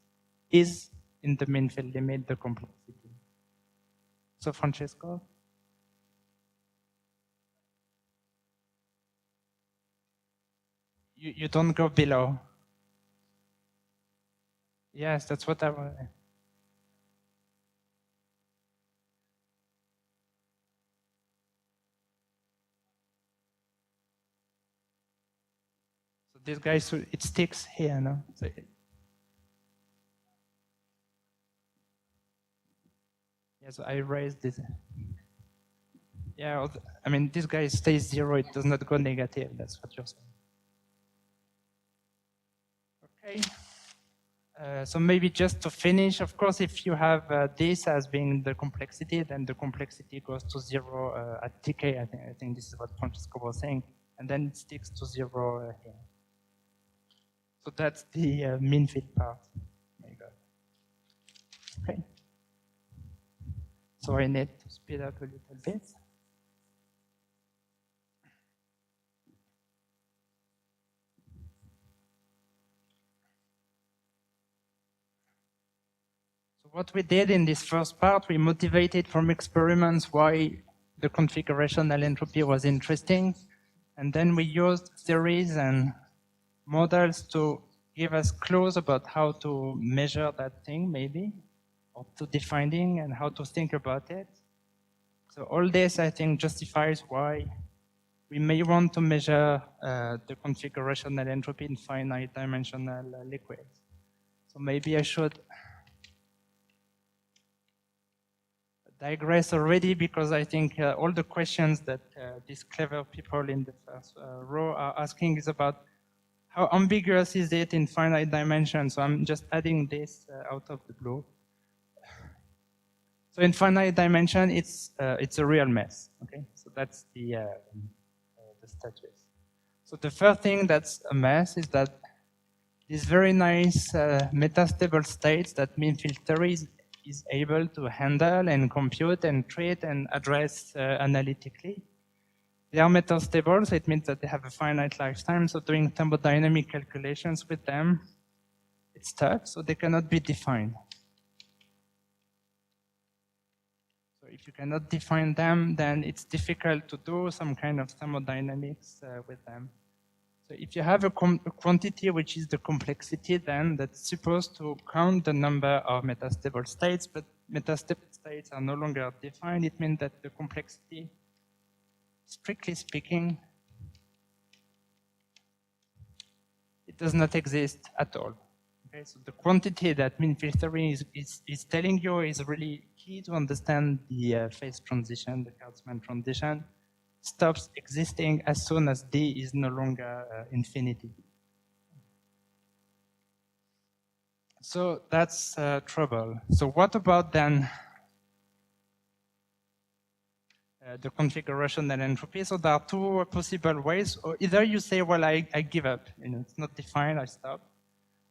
is in the mean field limit, the complexity. So, Francesco? You don't go below. Yes, that's what I want. So this guy, so it sticks here, no? So yes, I raised this. Yeah, I mean, this guy stays 0, it does not go negative, that's what you're saying. Okay. So maybe just to finish, of course, if you have this as being the complexity, then the complexity goes to 0 at decay. I think this is what Francesco was saying, and then it sticks to 0 here. So that's the mean field part. There you go. Okay. So I need to speed up a little bit. What we did in this first part, we motivated from experiments why the configurational entropy was interesting. And then we used theories and models to give us clues about how to measure that thing, maybe, or to defining and how to think about it. So all this, I think, justifies why we may want to measure the configurational entropy in finite dimensional liquids. So maybe I should digress already, because I think all the questions that these clever people in the first row are asking is about how ambiguous is it in finite dimension. So I'm just adding this out of the blue. So in finite dimension, it's a real mess. Okay, so that's the status. So the first thing that's a mess is that these very nice metastable states that mean field theory is able to handle and compute and treat and address analytically. They are metastable, so it means that they have a finite lifetime. So doing thermodynamic calculations with them, it's tough, so they cannot be defined. So if you cannot define them, then it's difficult to do some kind of thermodynamics with them. So if you have a quantity which is the complexity, then that's supposed to count the number of metastable states, but metastable states are no longer defined. It means that the complexity, strictly speaking, it does not exist at all. Okay, so the quantity that mean field theory is telling you is really key to understand the phase transition, the Kurchan transition. Stops existing as soon as D is no longer infinity. So that's trouble. So what about then the configuration and entropy? So there are two possible ways. Or either you say, well, I give up, it's not defined, I stop.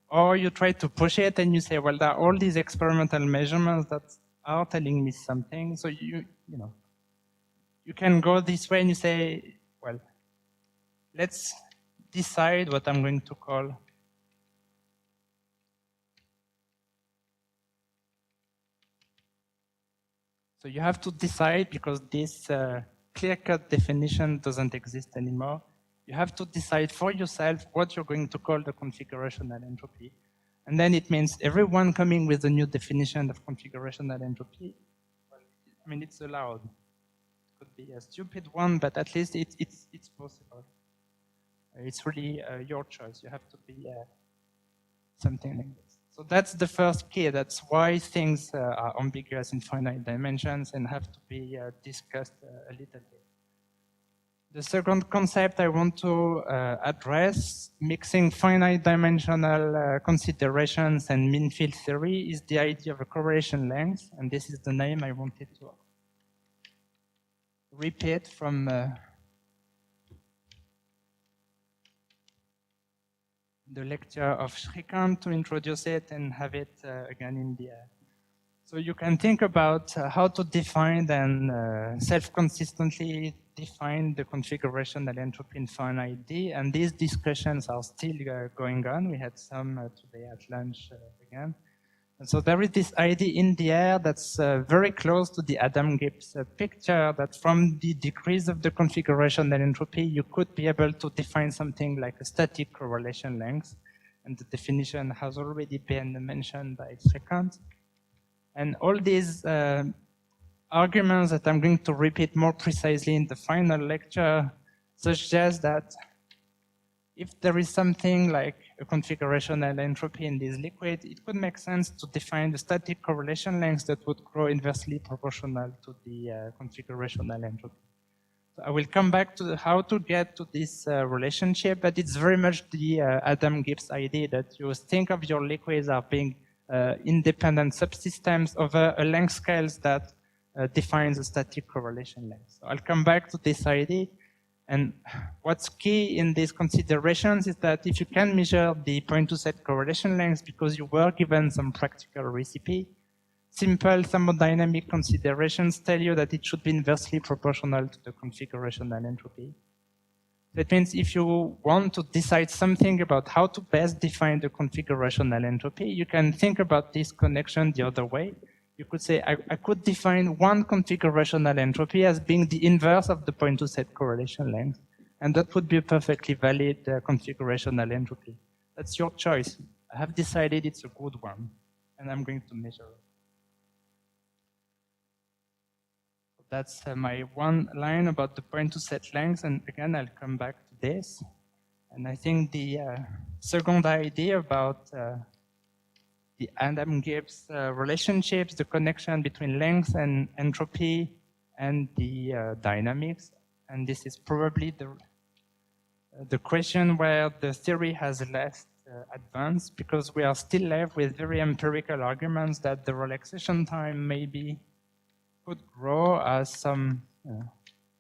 Or you try to push it and you say, well, there are all these experimental measurements that are telling me something. So you can go this way and you say, well, let's decide what I'm going to call so you have to decide, because this clear-cut definition doesn't exist anymore. You have to decide for yourself what you're going to call the configurational entropy. And then it means everyone coming with a new definition of configurational entropy, well, I mean, it's allowed. It could be a stupid one, but at least it's possible. It's really your choice. You have to be something like this. So that's the first key. That's why things are ambiguous in finite dimensions and have to be discussed a little bit. The second concept I want to address, mixing finite dimensional considerations and mean field theory, is the idea of a correlation length, and this is the name I wanted to repeat from the lecture of Srikanth to introduce it and have it again in the So you can think about how to define and self-consistently define the configurational entropy in finite D, and these discussions are still going on. We had some today at lunch again. And so there is this idea in the air that's very close to the Adam Gibbs picture, that from the decrease of the configurational entropy, you could be able to define something like a static correlation length. And the definition has already been mentioned by Srikanth. And all these arguments that I'm going to repeat more precisely in the final lecture suggest that if there is something like a configurational entropy in this liquid, it could make sense to define the static correlation length that would grow inversely proportional to the configurational entropy. So I will come back to how to get to this relationship, but it's very much the Adam Gibbs idea that you think of your liquids as being independent subsystems over a length scales that defines a static correlation length. So I'll come back to this idea. And what's key in these considerations is that if you can measure the point-to-set correlation length because you were given some practical recipe, simple thermodynamic considerations tell you that it should be inversely proportional to the configurational entropy. That means if you want to decide something about how to best define the configurational entropy, you can think about this connection the other way. You could say, I could define one configurational entropy as being the inverse of the point-to-set correlation length. And that would be a perfectly valid configurational entropy. That's your choice. I have decided it's a good one, and I'm going to measure it. That's my one line about the point-to-set length, and again, I'll come back to this. And I think the second idea about the Adam Gibbs relationships, the connection between length and entropy and the dynamics. And this is probably the question where the theory has less advanced, because we are still left with very empirical arguments that the relaxation time maybe could grow as some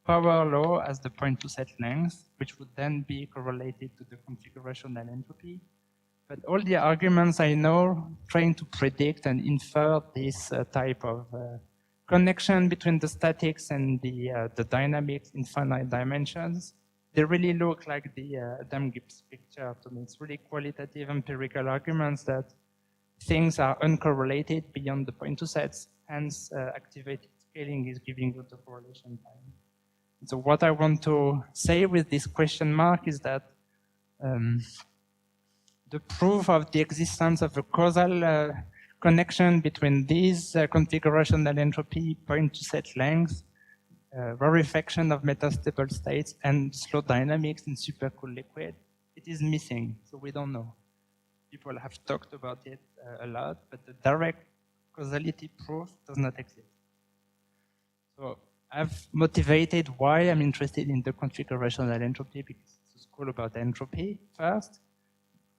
power law as the point-to-set length, which would then be correlated to the configurational entropy. But all the arguments I know trying to predict and infer this type of connection between the statics and the dynamics in finite dimensions, they really look like the Adam Gibbs picture to me. It's really qualitative empirical arguments that things are uncorrelated beyond the point-to-sets, hence activated scaling is giving you the correlation time. So what I want to say with this question mark is that the proof of the existence of a causal connection between these configurational entropy, point-to-set length, rarefaction of metastable states, and slow dynamics in supercooled liquid, it is missing, so we don't know. People have talked about it a lot, but the direct causality proof does not exist. So I've motivated why I'm interested in the configurational entropy, because it's cool about entropy first.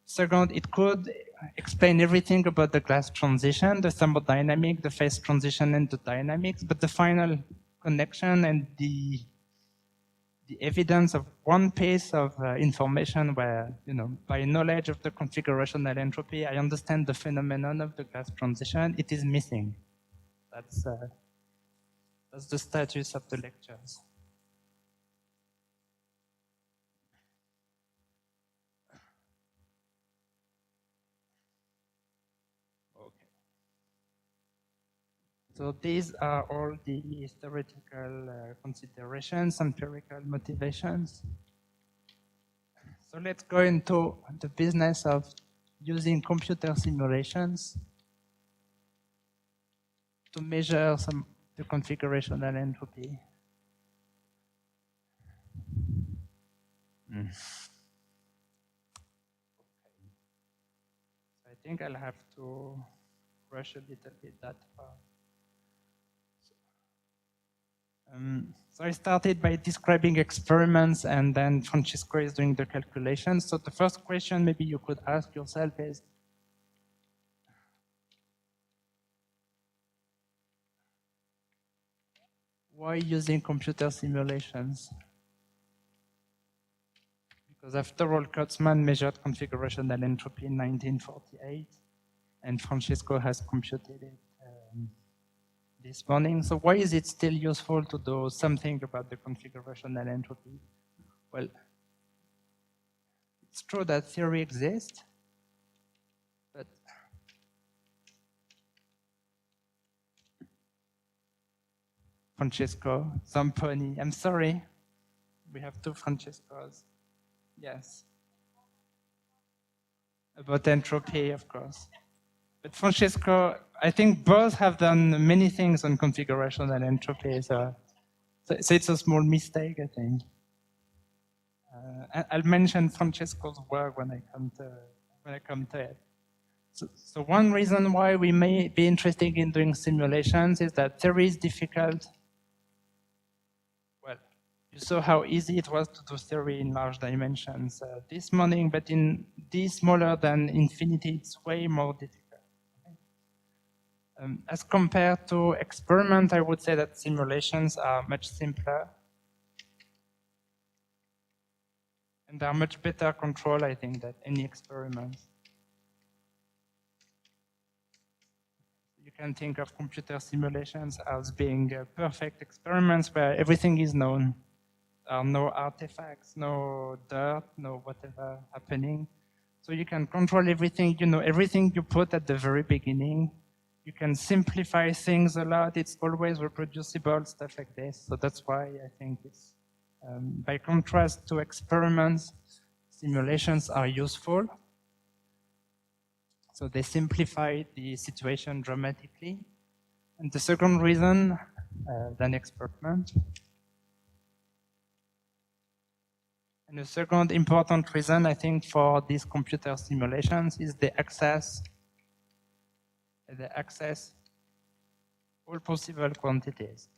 Second, it could explain everything about the glass transition, the thermodynamic, the phase transition, and the dynamics, but the final connection and the evidence of one piece of information where, by knowledge of the configurational entropy, I understand the phenomenon of the glass transition, it is missing. That's the status of the lectures. So these are all the theoretical considerations, empirical motivations. So let's go into the business of using computer simulations to measure the configurational entropy. So I think I'll have to rush a little bit that part. So I started by describing experiments, and then Francesco is doing the calculations. So the first question maybe you could ask yourself is, why using computer simulations? Because after all, Kurchan measured configurational entropy in 1948, and Francesco has computed it this morning. So why is it still useful to do something about the configurational entropy? Well, it's true that theory exists, but Francesco, Zamponi, I'm sorry, we have two Francescos. Yes. About entropy, of course. But Francesco, I think both have done many things on configurational entropy, so it's a small mistake, I think. I'll mention Francesco's work when I come to it. So one reason why we may be interested in doing simulations is that theory is difficult. Well, you saw how easy it was to do theory in large dimensions this morning, but in D smaller than infinity, it's way more difficult. As compared to experiment, I would say that simulations are much simpler. And they are much better control, I think, than any experiment. You can think of computer simulations as being perfect experiments where everything is known. There are no artifacts, no dirt, no whatever happening. So you can control everything, you know, everything you put at the very beginning. You can simplify things a lot. It's always reproducible, stuff like this. So that's why I think it's, by contrast to experiments, simulations are useful. So they simplify the situation dramatically. And the second reason than experiment. And the second important reason, I think, for these computer simulations is the access all possible quantities.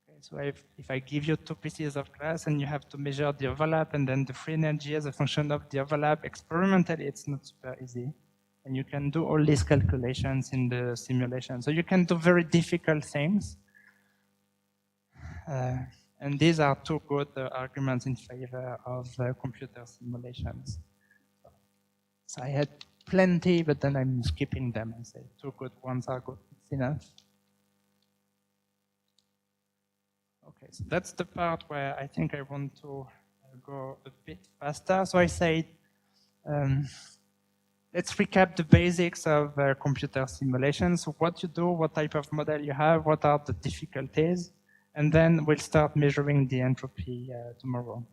Okay, so if I give you two pieces of glass and you have to measure the overlap and then the free energy as a function of the overlap, experimentally it's not super easy. And you can do all these calculations in the simulation. So you can do very difficult things. And these are two good arguments in favor of computer simulations. So I had plenty, but then I'm skipping them and say two good ones are good. It's enough. Okay, so that's the part where I think I want to go a bit faster. So I say, let's recap the basics of computer simulations. So what you do, what type of model you have, what are the difficulties, and then we'll start measuring the entropy tomorrow.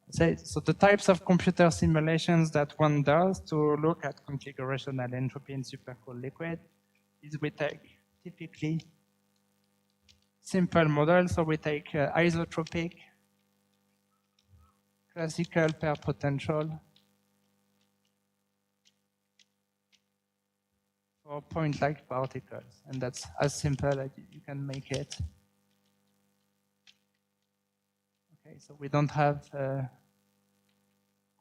So the types of computer simulations that one does to look at configurational entropy in supercooled liquid is we take typically simple models. So we take isotropic, classical pair potential for point-like particles. And that's as simple as you can make it. Okay, so we don't have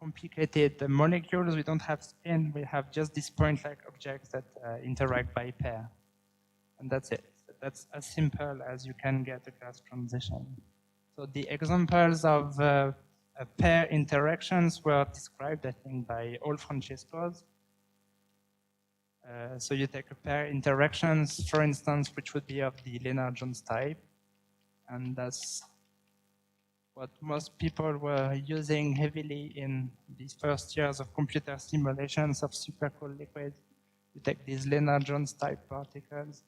complicated molecules, we don't have spin, we have just these point-like objects that interact by pair. And that's it. So that's as simple as you can get a class transition. So the examples of pair interactions were described, I think, by all Francescos. So you take a pair interactions, for instance, which would be of the Lennard-Jones type. And that's what most people were using heavily in these first years of computer simulations of supercooled liquids. You take these Lennard-Jones type particles.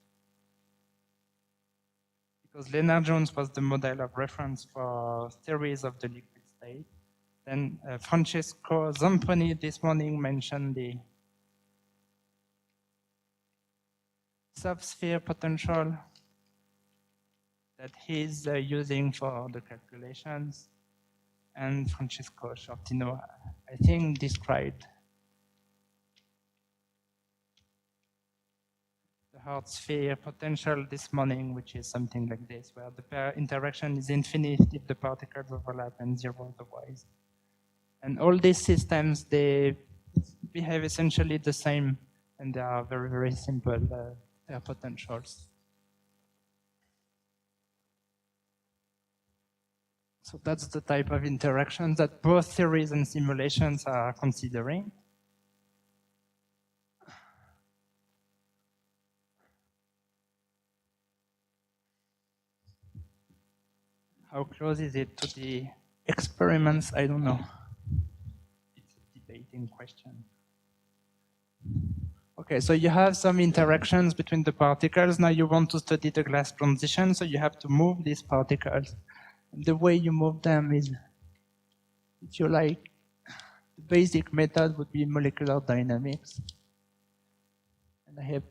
because Lennard-Jones was the model of reference for theories of the liquid state. Then Francesco Zamponi this morning mentioned the subsphere potential that he's using for the calculations. And Francesco Sciortino, I think, described the hard sphere potential this morning, which is something like this, where the pair interaction is infinite if the particles overlap and zero otherwise. And all these systems, they behave essentially the same, and they are very, very simple pair potentials. So that's the type of interaction that both theories and simulations are considering. How close is it to the experiments? I don't know. It's a debating question. Okay, so you have some interactions between the particles. Now you want to study the glass transition, so you have to move these particles. And the way you move them is, if you like, the basic method would be molecular dynamics. And I have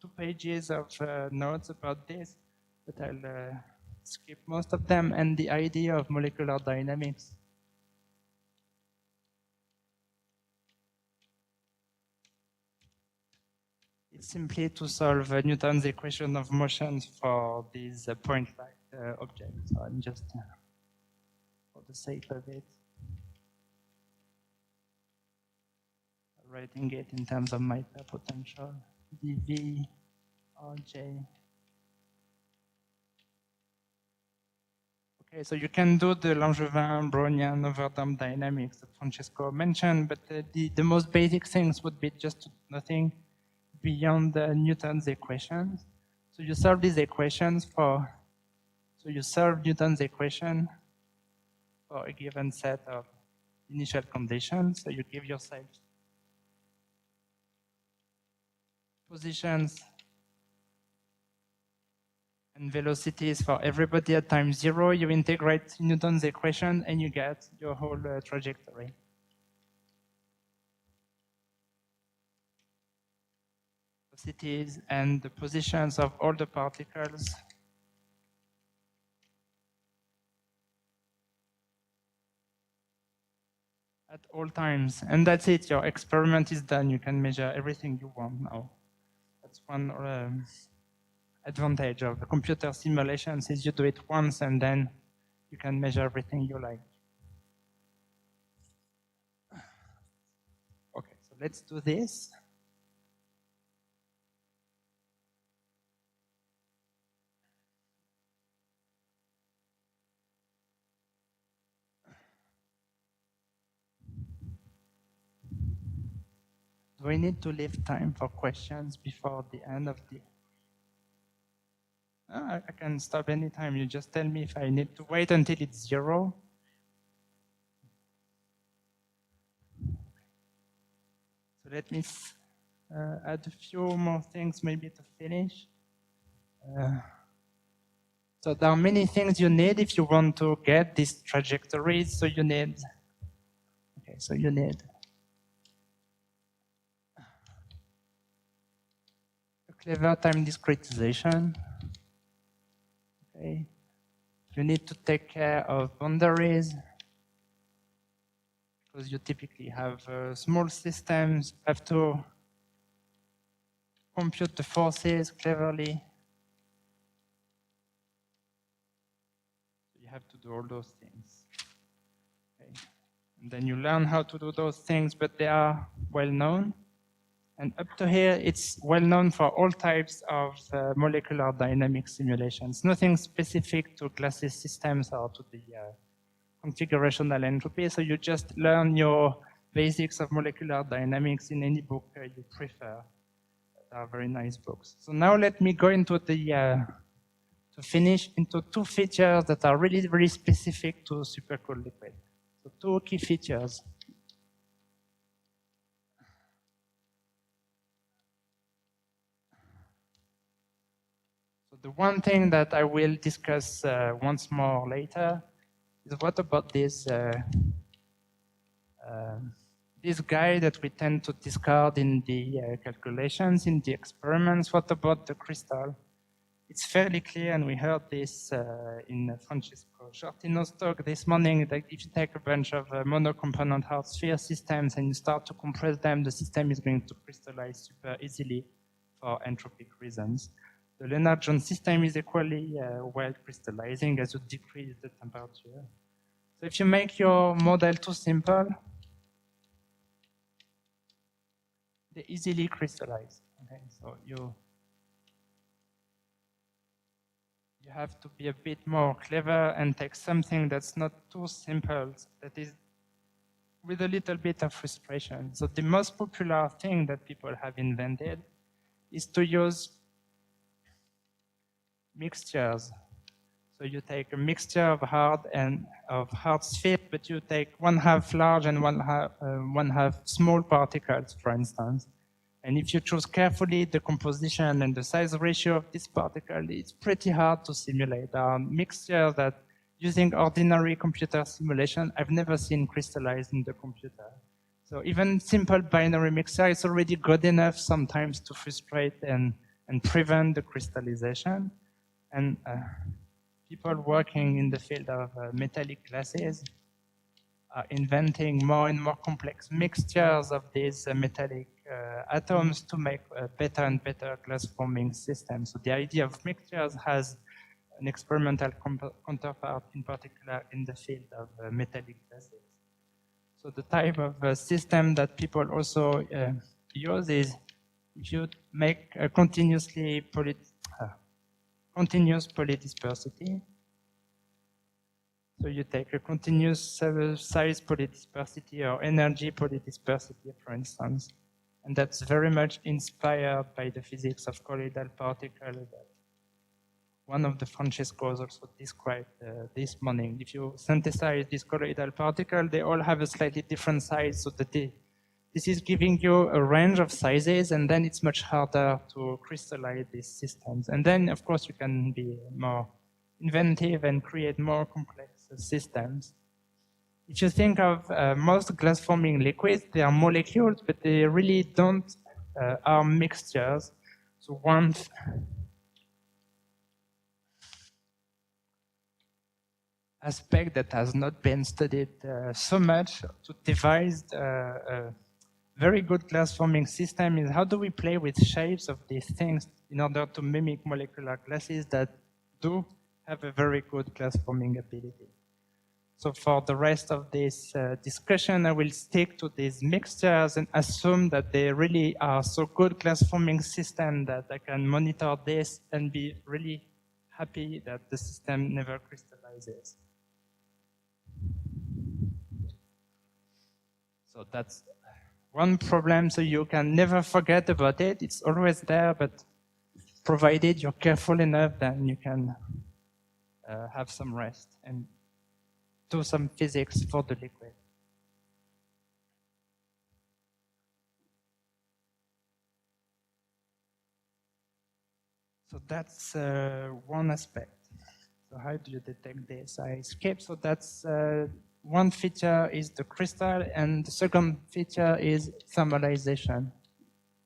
2 pages of notes about this, but I'll skip most of them. And the idea of molecular dynamics is simply to solve Newton's equation of motions for these point-like objects. So I'm just, for the sake of it, writing it in terms of my pair potential, dV Rj. Okay, so you can do the Langevin, Brownian, overdamped dynamics that Francesco mentioned, but the most basic things would be just nothing beyond Newton's equations. So you solve these equations for, so you solve Newton's equation for a given set of initial conditions. So you give yourself positions and velocities for everybody at time 0. You integrate Newton's equation and you get your whole trajectory. Velocities and the positions of all the particles at all times. And that's it, your experiment is done. You can measure everything you want now. That's one advantage of the computer simulations, is you do it once and then you can measure everything you like. Okay, so let's do this. Do I need to leave time for questions before the end of the... I can stop anytime. You just tell me if I need to wait until it's 0. So let me add a few more things maybe to finish. So there are many things you need if you want to get these trajectories. So you need, okay, so you need a clever time discretization. Okay. You need to take care of boundaries, because you typically have small systems. You have to compute the forces cleverly. You have to do all those things. Okay. And then you learn how to do those things, but they are well known. And up to here, it's well known for all types of molecular dynamic simulations. Nothing specific to gaseous systems or to the configurational entropy. So you just learn your basics of molecular dynamics in any book you prefer. They are very nice books. So now let me go into the, to finish, into 2 features that are really, really specific to supercooled liquid. So 2 key features. So the one thing that I will discuss once more later is what about this guy that we tend to discard in the calculations, in the experiments. What about the crystal? It's fairly clear, and we heard this in Francesco Sciortino's talk this morning, that if you take a bunch of monocomponent hard sphere systems and you start to compress them, the system is going to crystallize super easily for entropic reasons. The Lennard-Jones system is equally well crystallizing as you decrease the temperature. So if you make your model too simple, they easily crystallize. Okay, so you have to be a bit more clever and take something that's not too simple, that is with a little bit of frustration. So the most popular thing that people have invented is to use mixtures. So you take a mixture of hard sphere, but you take 1/2 large and 1/2 small particles, for instance. And if you choose carefully the composition and the size ratio of this particle, it's pretty hard to simulate. There are mixtures that, using ordinary computer simulation, I've never seen crystallized in the computer. So even simple binary mixture is already good enough sometimes to frustrate and prevent the crystallization. And people working in the field of metallic glasses are inventing more and more complex mixtures of these metallic atoms to make better and better glass-forming systems. So the idea of mixtures has an experimental counterpart, in particular in the field of metallic glasses. So the type of system that people also use is if you make a continuous polydispersity. So you take a continuous size polydispersity or energy polydispersity, for instance, and that's very much inspired by the physics of colloidal particles that one of the Francescos also described this morning. If you synthesize this colloidal particle, they all have a slightly different size, so that this is giving you a range of sizes, and then it's much harder to crystallize these systems. And then, of course, you can be more inventive and create more complex systems. If you think of most glass-forming liquids, they are molecules, but they really don't are mixtures. So one aspect that has not been studied so much to devise a very good glass-forming system is how do we play with shapes of these things in order to mimic molecular glasses that do have a very good glass-forming ability. So for the rest of this discussion, I will stick to these mixtures and assume that they really are so good glass-forming system that I can monitor this and be really happy that the system never crystallizes. So that's one problem, so you can never forget about it. It's always there, but provided you're careful enough, then you can have some rest and do some physics for the liquid. So that's one aspect. So how do you detect this? I skipped. So that's one feature is the crystal, and the second feature is thermalization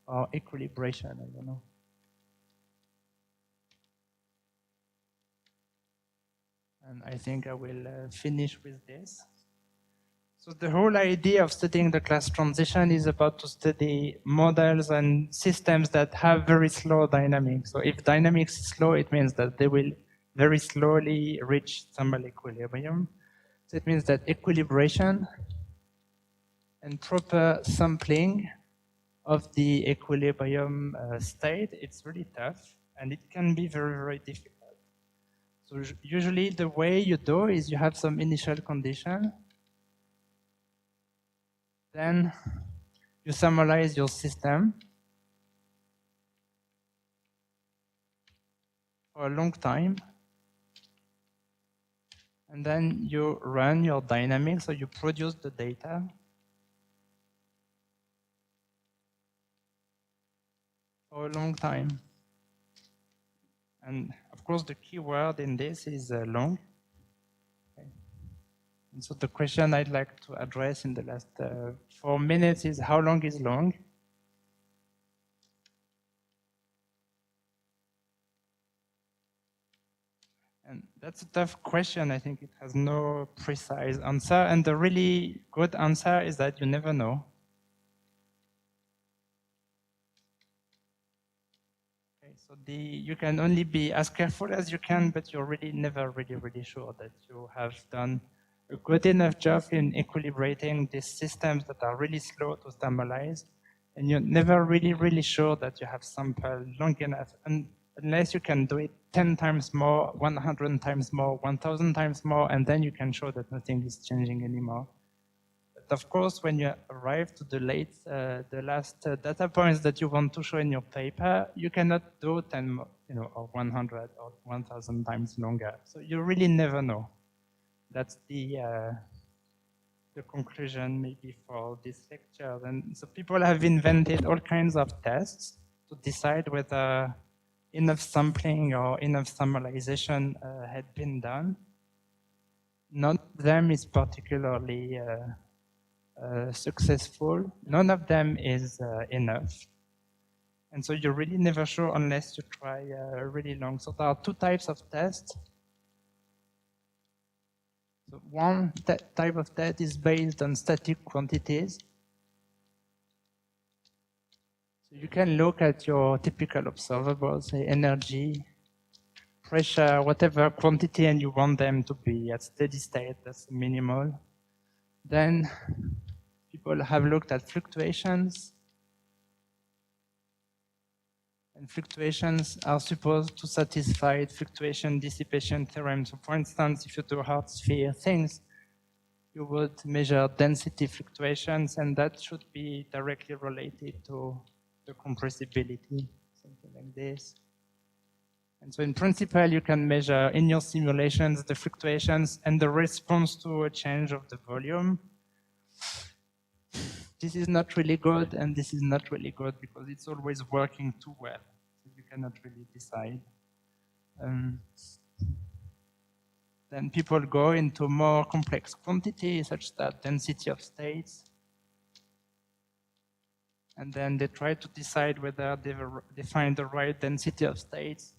or equilibration, I don't know. And I think I will finish with this. So the whole idea of studying the class transition is about to study models and systems that have very slow dynamics. So if dynamics is slow, it means that they will very slowly reach thermal equilibrium. So it means that equilibration and proper sampling of the equilibrium state, it's really tough, and it can be very, very difficult. So usually the way you do is you have some initial condition, then you summarize your system for a long time, and then you run your dynamics, so you produce the data. For a long time. And of course, the key word in this is long. Okay. And so the question I'd like to address in the last 4 minutes is how long is long? And that's a tough question. I think it has no precise answer. And the really good answer is that you never know. Okay, so you can only be as careful as you can, but you're really never really sure that you have done a good enough job in equilibrating these systems that are really slow to thermalize. And you're never really sure that you have sampled long enough. And unless you can do it 10 times more, 100 times more, 1,000 times more, and then you can show that nothing is changing anymore. But of course, when you arrive to the last data points that you want to show in your paper, you cannot do 10, or 100 or 1,000 times longer. So you really never know. That's the conclusion maybe for this lecture. And so people have invented all kinds of tests to decide whether enough sampling or enough thermalization had been done. None of them is particularly successful. None of them is enough. And so you're really never sure unless you try really long. So there are two types of tests. So one type of test is based on static quantities. So you can look at your typical observables, say energy, pressure, whatever quantity, and you want them to be at steady state, that's minimal. Then people have looked at fluctuations. And fluctuations are supposed to satisfy fluctuation dissipation theorem. So for instance, if you do hard sphere things, you would measure density fluctuations, and that should be directly related to the compressibility, something like this. And so in principle, you can measure in your simulations the fluctuations and the response to a change of the volume. This is not really good, and this is not really good because it's always working too well. So you cannot really decide. Then people go into more complex quantity, such that density of states. And then they try to decide whether they find the right density of states.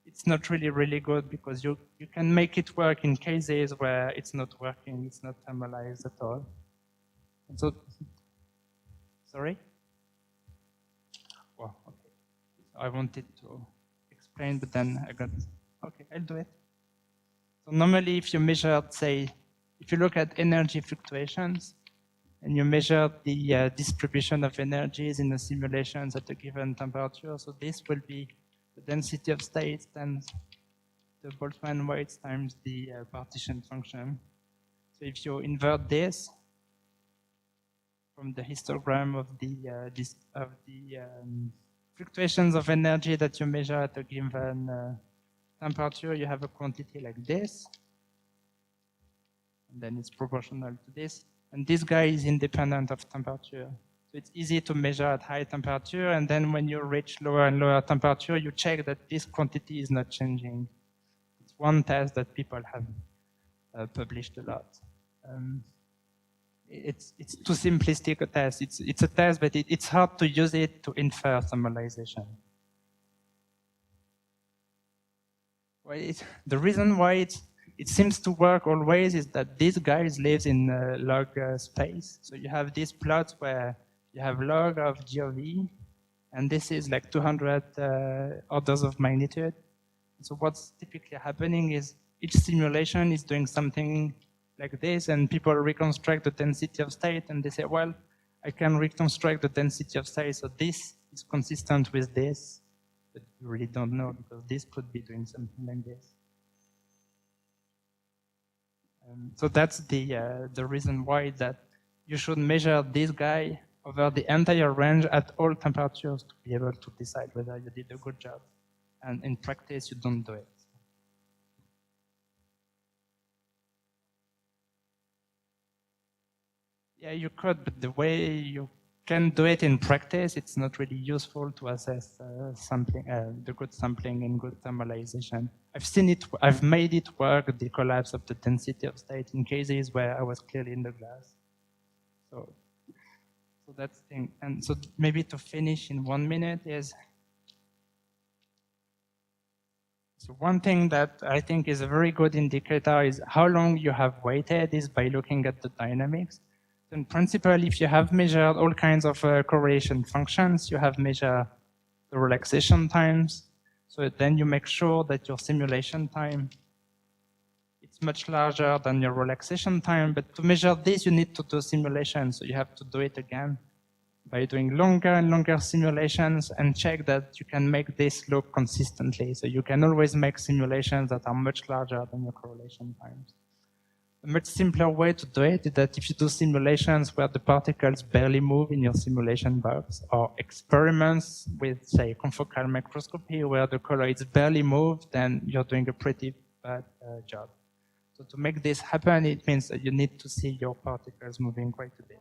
It's not really good because you can make it work in cases where it's not working, it's not thermalized at all. And so, sorry? Well, okay. I wanted to explain, but then I got, okay, I'll do it. So normally if you measure, say, if you look at energy fluctuations, and you measure the distribution of energies in the simulations at a given temperature, so this will be the density of states times the Boltzmann weights times the partition function. So if you invert this from the histogram of the fluctuations of energy that you measure at a given temperature, you have a quantity like this, and then it's proportional to this. And this guy is independent of temperature. So it's easy to measure at high temperature, and then when you reach lower and lower temperature, you check that this quantity is not changing. It's one test that people have published a lot. It's too simplistic a test. It's a test, but it's hard to use it to infer thermalization. Well, the reason why it seems to work always is that these guys live in log space. So you have these plots where you have log of GOV, and this is like 200 orders of magnitude. So what's typically happening is each simulation is doing something like this, and people reconstruct the density of state, and they say, well, I can reconstruct the density of state, so this is consistent with this, but you really don't know because this could be doing something like this. So that's the reason why that you should measure this guy over the entire range at all temperatures to be able to decide whether you did a good job. And in practice, you don't do it. Yeah, you could, but the way you can do it in practice, it's not really useful to assess sampling, the good sampling and good thermalization. I've seen it, I've made it work, the collapse of the density of state in cases where I was clearly in the glass. So that's the thing. And so maybe to finish in 1 minute is, so one thing that I think is a very good indicator is how long you have waited is by looking at the dynamics. In principle, if you have measured all kinds of correlation functions, you have measured the relaxation times. So then you make sure that your simulation time it's much larger than your relaxation time. But to measure this, you need to do simulations. So you have to do it again by doing longer and longer simulations and check that you can make this look consistently. So you can always make simulations that are much larger than your correlation times. A much simpler way to do it is that if you do simulations where the particles barely move in your simulation box, or experiments with, say, confocal microscopy where the colloids barely move, then you're doing a pretty bad job. So to make this happen, it means that you need to see your particles moving quite a bit.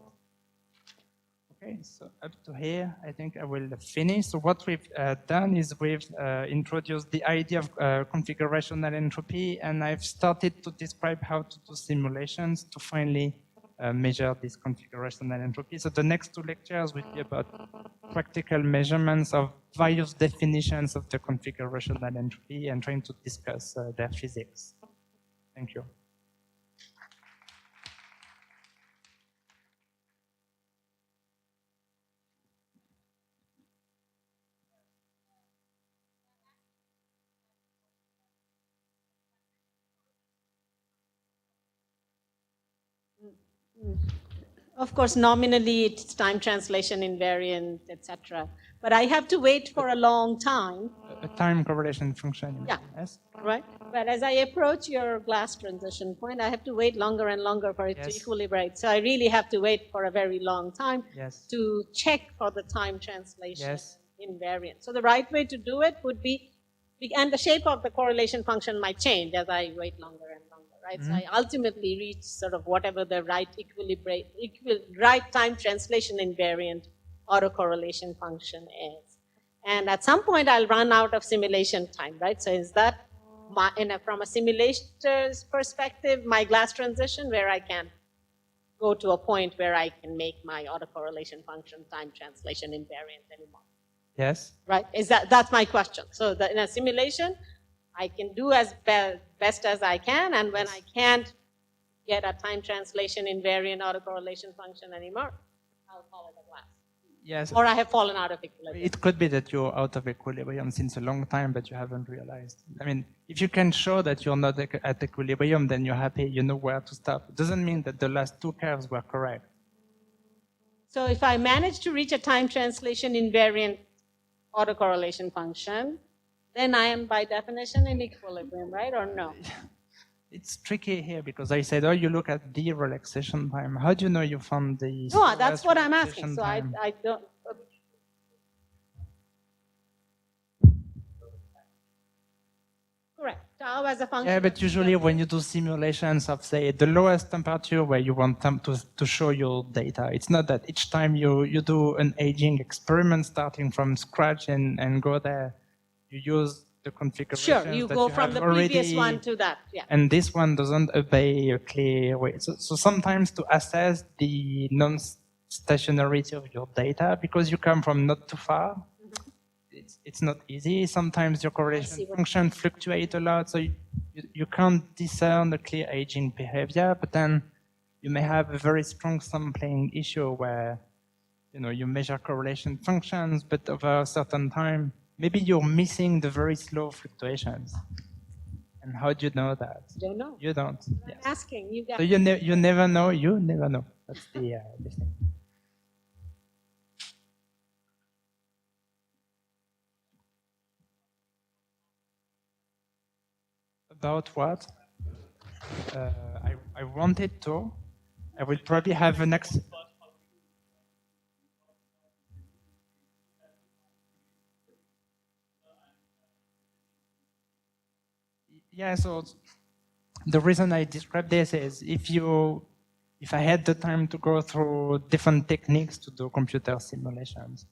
Okay, so up to here, I think I will finish. So what we've done is we've introduced the idea of configurational entropy, and I've started to describe how to do simulations to finally measure this configurational entropy. So the next 2 lectures will be about practical measurements of various definitions of the configurational entropy and trying to discuss their physics. Thank you. Of course, nominally it's time translation invariant, etc. But I have to wait for a long time. A time correlation function. Yeah. Yes. Right. But as I approach your glass transition point, I have to wait longer and longer for it to equilibrate. So I really have to wait for a very long time to check for the time translation invariant. So the right way to do it would be, and the shape of the correlation function might change as I wait longer and longer. Right? Mm-hmm. So I ultimately reach sort of whatever the right right time translation invariant autocorrelation function is. And at some point I'll run out of simulation time, right? So is that from a simulator's perspective, my glass transition where I can go to a point where I can make my autocorrelation function time translation invariant anymore? Yes. Right? That's my question. So in a simulation, I can do as best as I can, and when I can't get a time translation invariant autocorrelation function anymore, I'll call it a glass. Yes. Or I have fallen out of equilibrium. It could be that you're out of equilibrium since a long time, but you haven't realized. I mean, if you can show that you're not at equilibrium, then you're happy, you know where to stop. It doesn't mean that the last 2 curves were correct. So if I manage to reach a time translation invariant autocorrelation function, then I am by definition in equilibrium, right, or no? It's tricky here because I said, oh, you look at the relaxation time. How do you know you found the... No, that's what I'm asking. So I don't... Correct. Tau as a function. Yeah, but usually when you do simulations of, say, the lowest temperature where you want them to show your data, it's not that each time you do an aging experiment starting from scratch and go there, you use the configuration. Sure, you go from the previous one to that. Yeah. And this one doesn't obey a clear way. So sometimes to assess the non-stationarity of your data, because you come from not too far, it's not easy. Sometimes your correlation function fluctuates a lot, so you can't discern the clear aging behavior, but then you may have a very strong sampling issue where you measure correlation functions, but over a certain time, maybe you're missing the very slow fluctuations. And how do you know that? Don't know. You don't. I'm asking. You got so you never know. You never know. That's the thing. About what? I wanted to. I will probably have an next. Yeah, so the reason I describe this is if you if I had the time to go through different techniques to do computer simulations,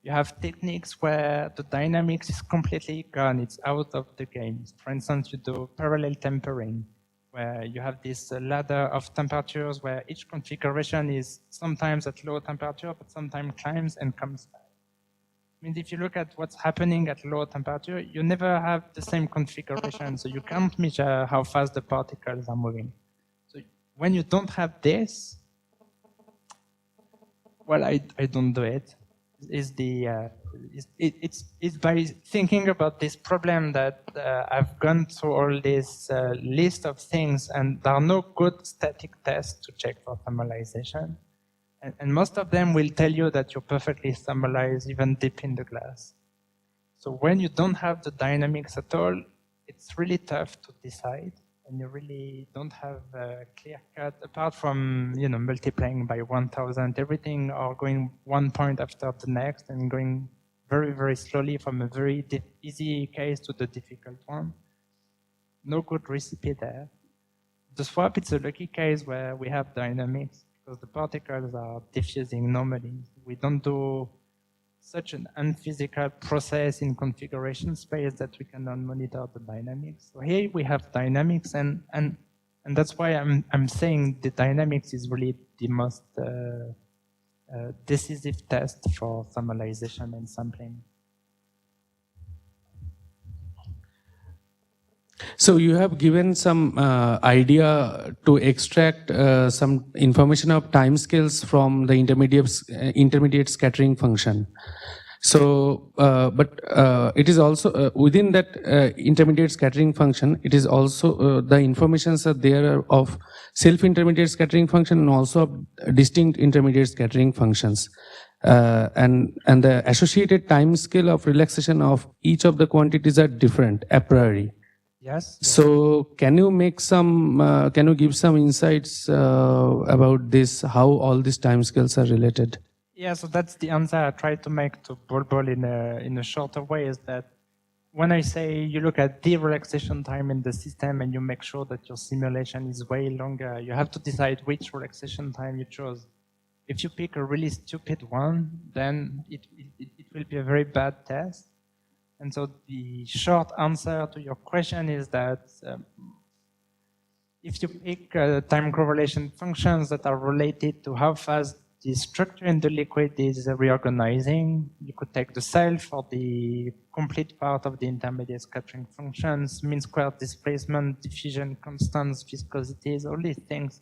you have techniques where the dynamics is completely gone, it's out of the game. For instance, you do parallel tempering, where you have this ladder of temperatures where each configuration is sometimes at low temperature, but sometimes climbs and comes back. I mean, if you look at what's happening at low temperature, you never have the same configuration, so you can't measure how fast the particles are moving. So when you don't have this, well, I don't do it. It's by thinking about this problem that I've gone through all this list of things, and there are no good static tests to check for thermalization. And most of them will tell you that you're perfectly thermalized even deep in the glass. So when you don't have the dynamics at all, it's really tough to decide. And you really don't have a clear cut, apart from multiplying by 1,000 everything, or going one point after the next and going very, very slowly from a very easy case to the difficult one. No good recipe there. The swap, it's a lucky case where we have dynamics because the particles are diffusing normally. We don't do such an unphysical process in configuration space that we cannot monitor the dynamics. So here we have dynamics, and that's why I'm saying the dynamics is really the most decisive test for thermalization and sampling. So you have given some idea to extract some information of timescales from the intermediate scattering function. So, but it is also within that intermediate scattering function, it is also the informations are there of self-intermediate scattering function and also of distinct intermediate scattering functions. And the associated timescale of relaxation of each of the quantities are different a priori. Yes. So can you make some, can you give some insights about this, how all these timescales are related? Yeah, so that's the answer I tried to make to Bulbul in a shorter way, is that when I say you look at the relaxation time in the system and you make sure that your simulation is way longer, you have to decide which relaxation time you chose. If you pick a really stupid one, then it will be a very bad test. And so the short answer to your question is that if you pick time correlation functions that are related to how fast the structure in the liquid is reorganizing, you could take the self or the complete part of the intermediate scattering functions, mean squared displacement, diffusion constants, viscosities, all these things.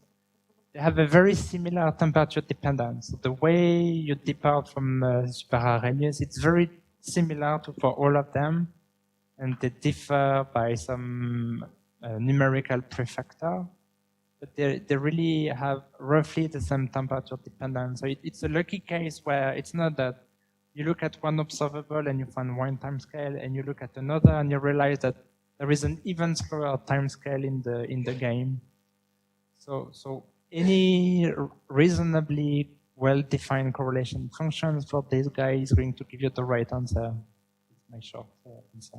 They have a very similar temperature dependence. So the way you depart from Super-Arrhenius, it's very similar for all of them, and they differ by some numerical prefactor, but they really have roughly the same temperature dependence. So it's a lucky case where it's not that you look at one observable and you find one timescale, and you look at another and you realize that there is an even slower timescale in the game. So any reasonably well-defined correlation functions for this guy is going to give you the right answer. It's my short answer.